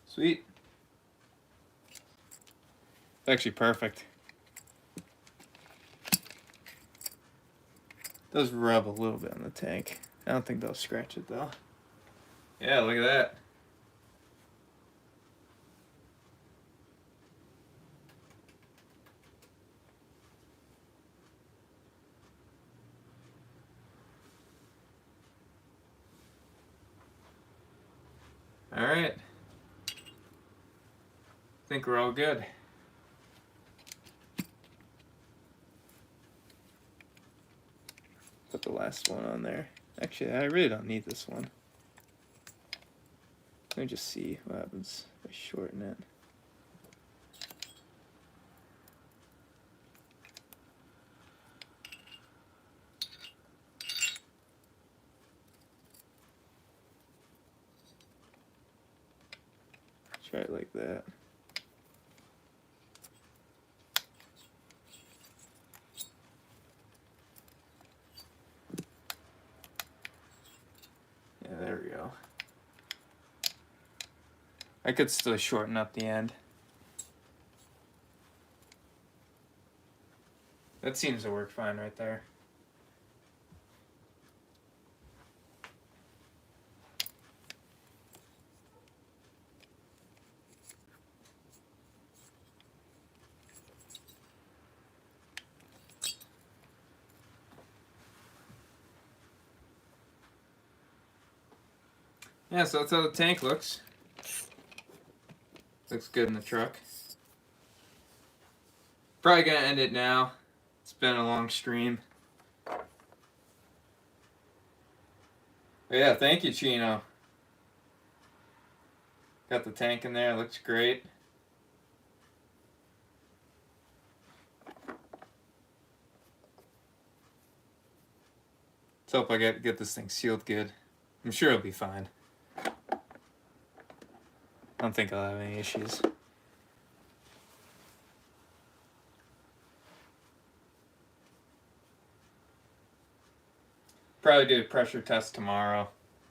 A: Sweet. It's actually perfect. Does rub a little bit on the tank. I don't think they'll scratch it though. Yeah, look at that. All right. I think we're all good. Put the last one on there. Actually, I really don't need this one. Let me just see what happens if I shorten it. Try it like that. Yeah, there we go. I could still shorten up the end. That seems to work fine right there. Yeah, so that's how the tank looks. Looks good in the truck. Probably gonna end it now. It's been a long stream. But yeah, thank you, Chino. Got the tank in there, looks great. Let's hope I get this thing sealed good. I'm sure it'll be fine. I don't think I'll have any issues. Probably do a pressure test tomorrow.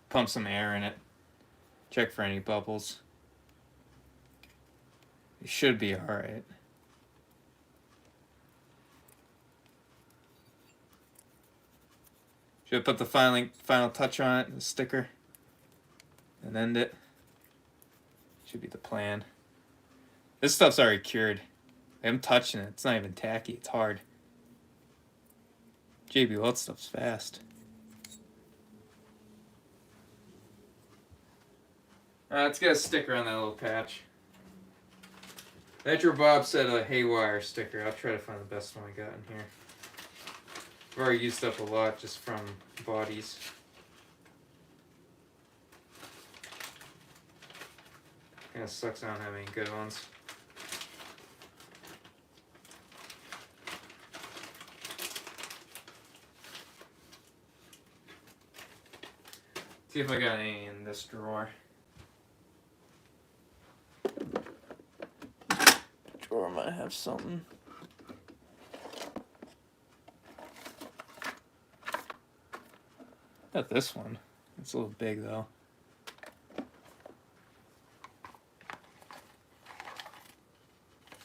A: Pump some air in it. Check for any bubbles. It should be alright. Should I put the final touch on it, the sticker, and end it? Should be the plan. This stuff's already cured. I'm touching it. It's not even tacky. It's hard. JB Weld stuff's fast. Let's get a sticker on that little patch. Metro Bob said a haywire sticker. I'll try to find the best one I got in here. I've already used up a lot just from bodies. Kinda sucks I don't have any good ones. See if I got any in this drawer. Drawer might have something. Got this one. It's a little big though.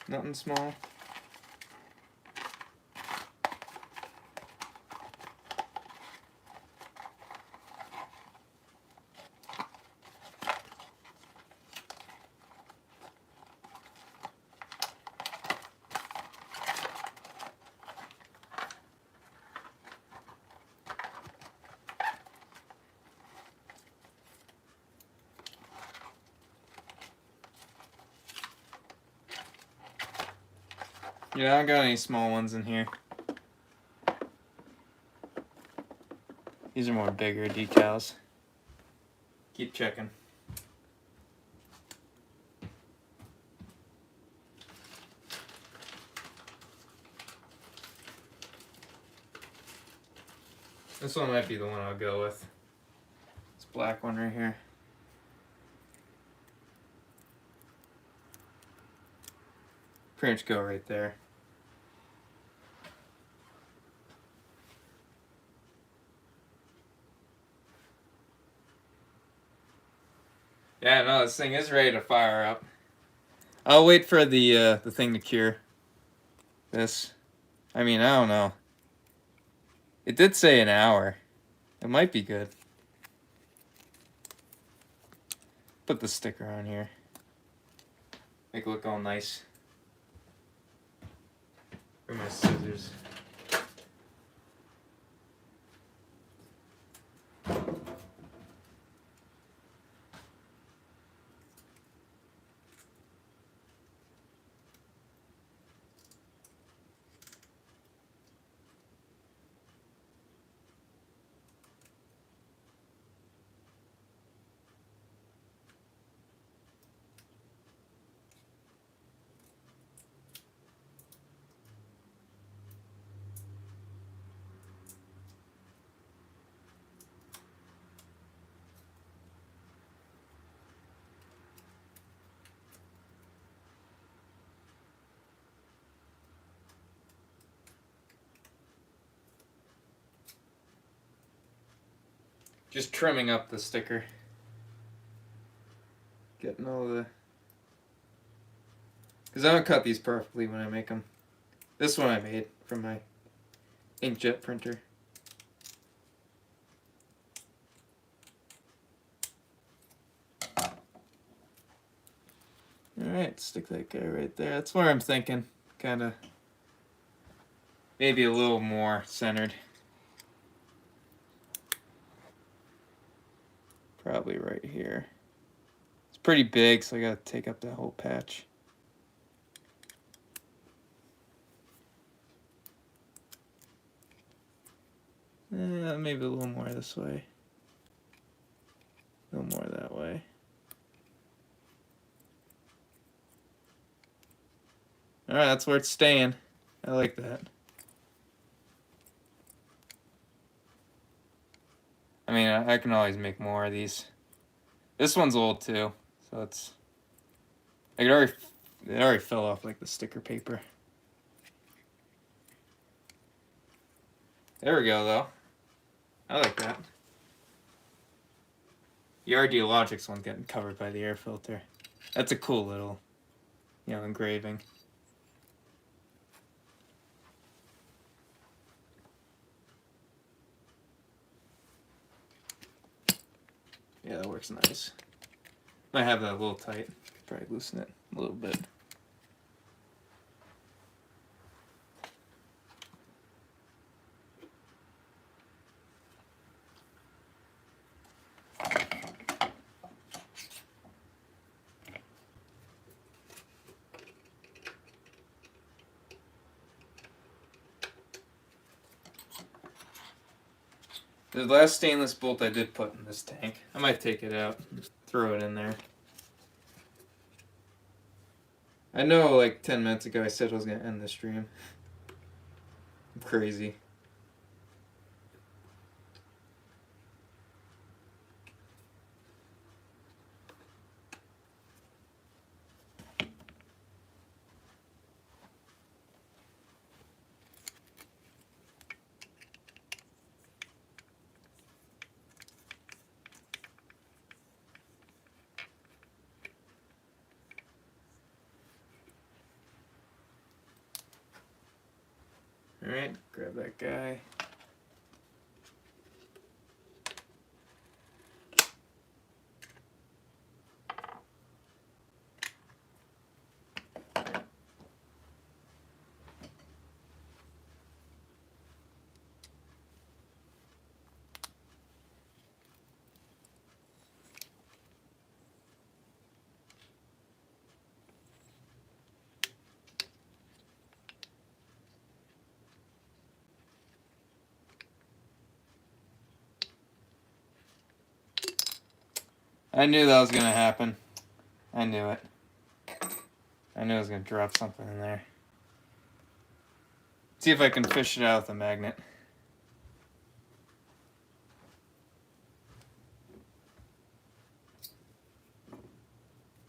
A: Nothing small. Yeah, I don't got any small ones in here. These are more bigger decals. Keep checking. This one might be the one I'll go with. This black one right here. Pretty much go right there. Yeah, no, this thing is ready to fire up. I'll wait for the thing to cure. This. I mean, I don't know. It did say an hour. It might be good. Put the sticker on here. Make it look all nice. Where are my scissors? Just trimming up the sticker. Getting all the... Because I don't cut these perfectly when I make them. This one I made from my inkjet printer. Alright, stick that guy right there. That's where I'm thinking. Kind of... Maybe a little more centered. Probably right here. It's pretty big, so I gotta take up that whole patch. Maybe a little more this way. A little more that way. Alright, that's where it's staying. I like that. I mean, I can always make more of these. This one's old too, so it's... it already fell off like the sticker paper. There we go, though. I like that. The RD Logic's one's getting covered by the air filter. That's a cool little, engraving. Yeah, that works nice. Might have that a little tight. Could probably loosen it a little bit. The last stainless bolt I did put in this tank. I might take it out and throw it in there. I know like 10 minutes ago I said I was going to end the stream. I'm crazy. Alright, grab that guy. I knew that was gonna happen. I knew it. I knew I was gonna drop something in there. See if I can fish it out with a magnet.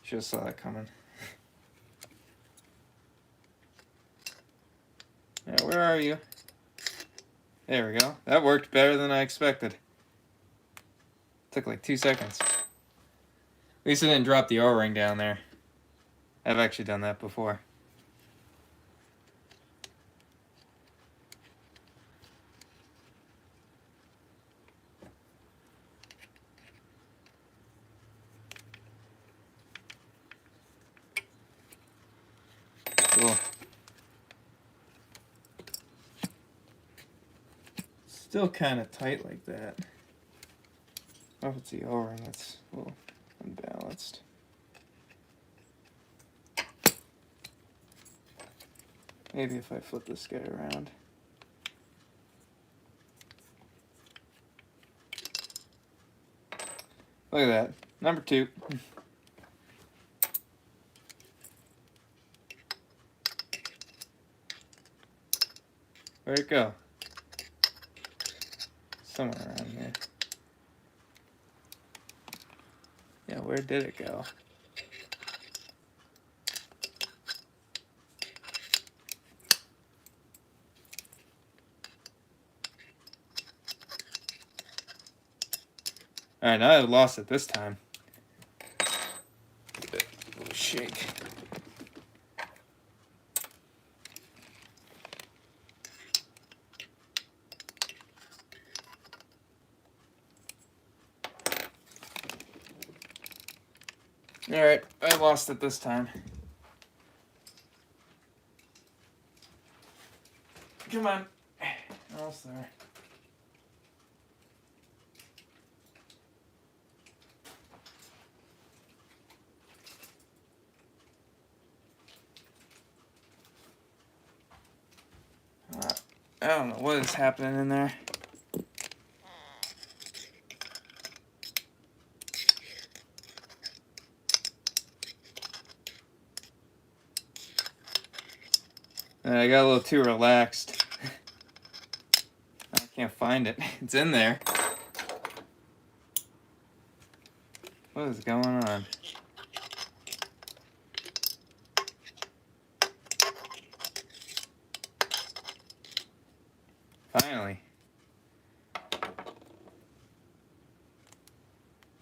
A: Should have saw that coming. Yeah, where are you? There we go. That worked better than I expected. Took like 2 seconds. At least I didn't drop the O-ring down there. I've actually done that before. Cool. Still kind of tight like that. I don't know if it's the O-ring that's a little unbalanced. Maybe if I flip this guy around. Look at that. Number 2. Where'd it go? Somewhere around here. Yeah, where did it go? Alright, now I've lost it this time. Little shake. Alright, I lost it this time. Come on. Almost there. I don't know what is happening in there. I got a little too relaxed. I can't find it. It's in there. What is going on? Finally.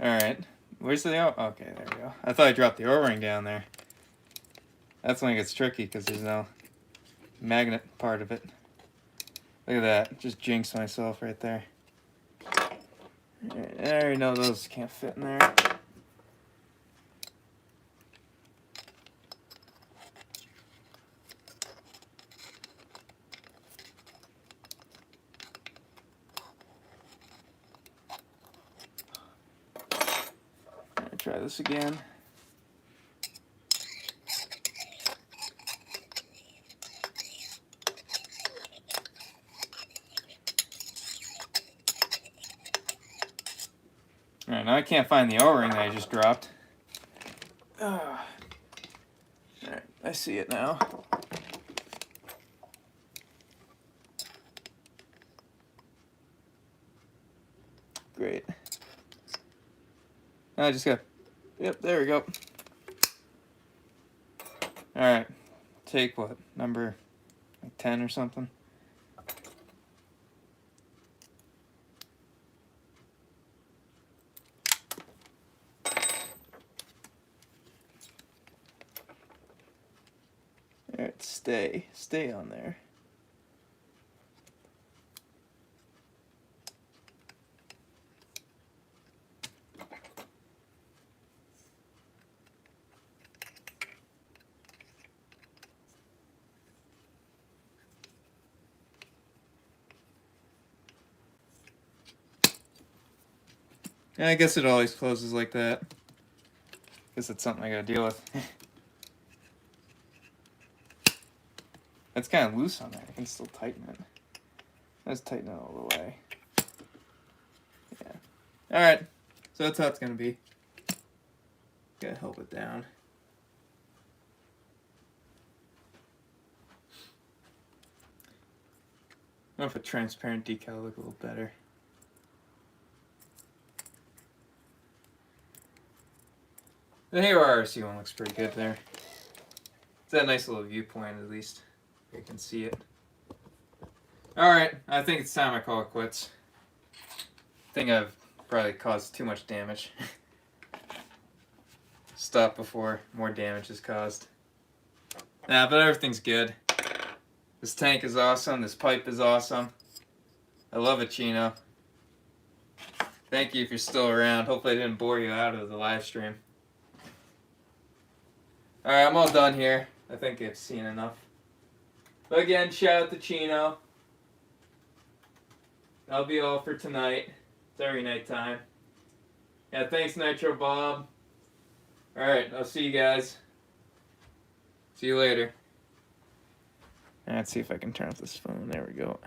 A: Alright. Where's the O? Okay, there we go. I thought I dropped the O-ring down there. That's when it gets tricky because there's no magnet part of it. Look at that. Just jinxed myself right there. I already know those can't fit in there. Try this again. Alright, now I can't find the O-ring that I just dropped. Alright, I see it now. Great. Now I just got... Yep, there we go. Alright, take what? Number like 10 or something? Alright, stay on there. Yeah, I guess it always closes like that. Guess it's something I gotta deal with. It's kind of loose on there. I can still tighten it. Let's tighten it all the way. Yeah. Alright. So that's how it's gonna be. Gotta help it down. I wonder if a transparent decal would look a little better. The Hero RC one looks pretty good there. It's that nice little viewpoint at least. You can see it. Alright, I think it's time I call it quits. I think I've probably caused too much damage. Stop before more damage is caused. Nah, but everything's good. This tank is awesome. This pipe is awesome. I love it, Chino. Thank you if you're still around. Hopefully I didn't bore you out of the live stream. Alright, I'm all done here. I think I've seen enough. But again, shout out to Chino. That'll be all for tonight. It's every night time. Yeah, thanks Nitro Bob. Alright, I'll see you guys. See you later. Let's see if I can turn off this phone. There we go.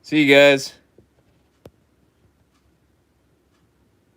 A: See you guys.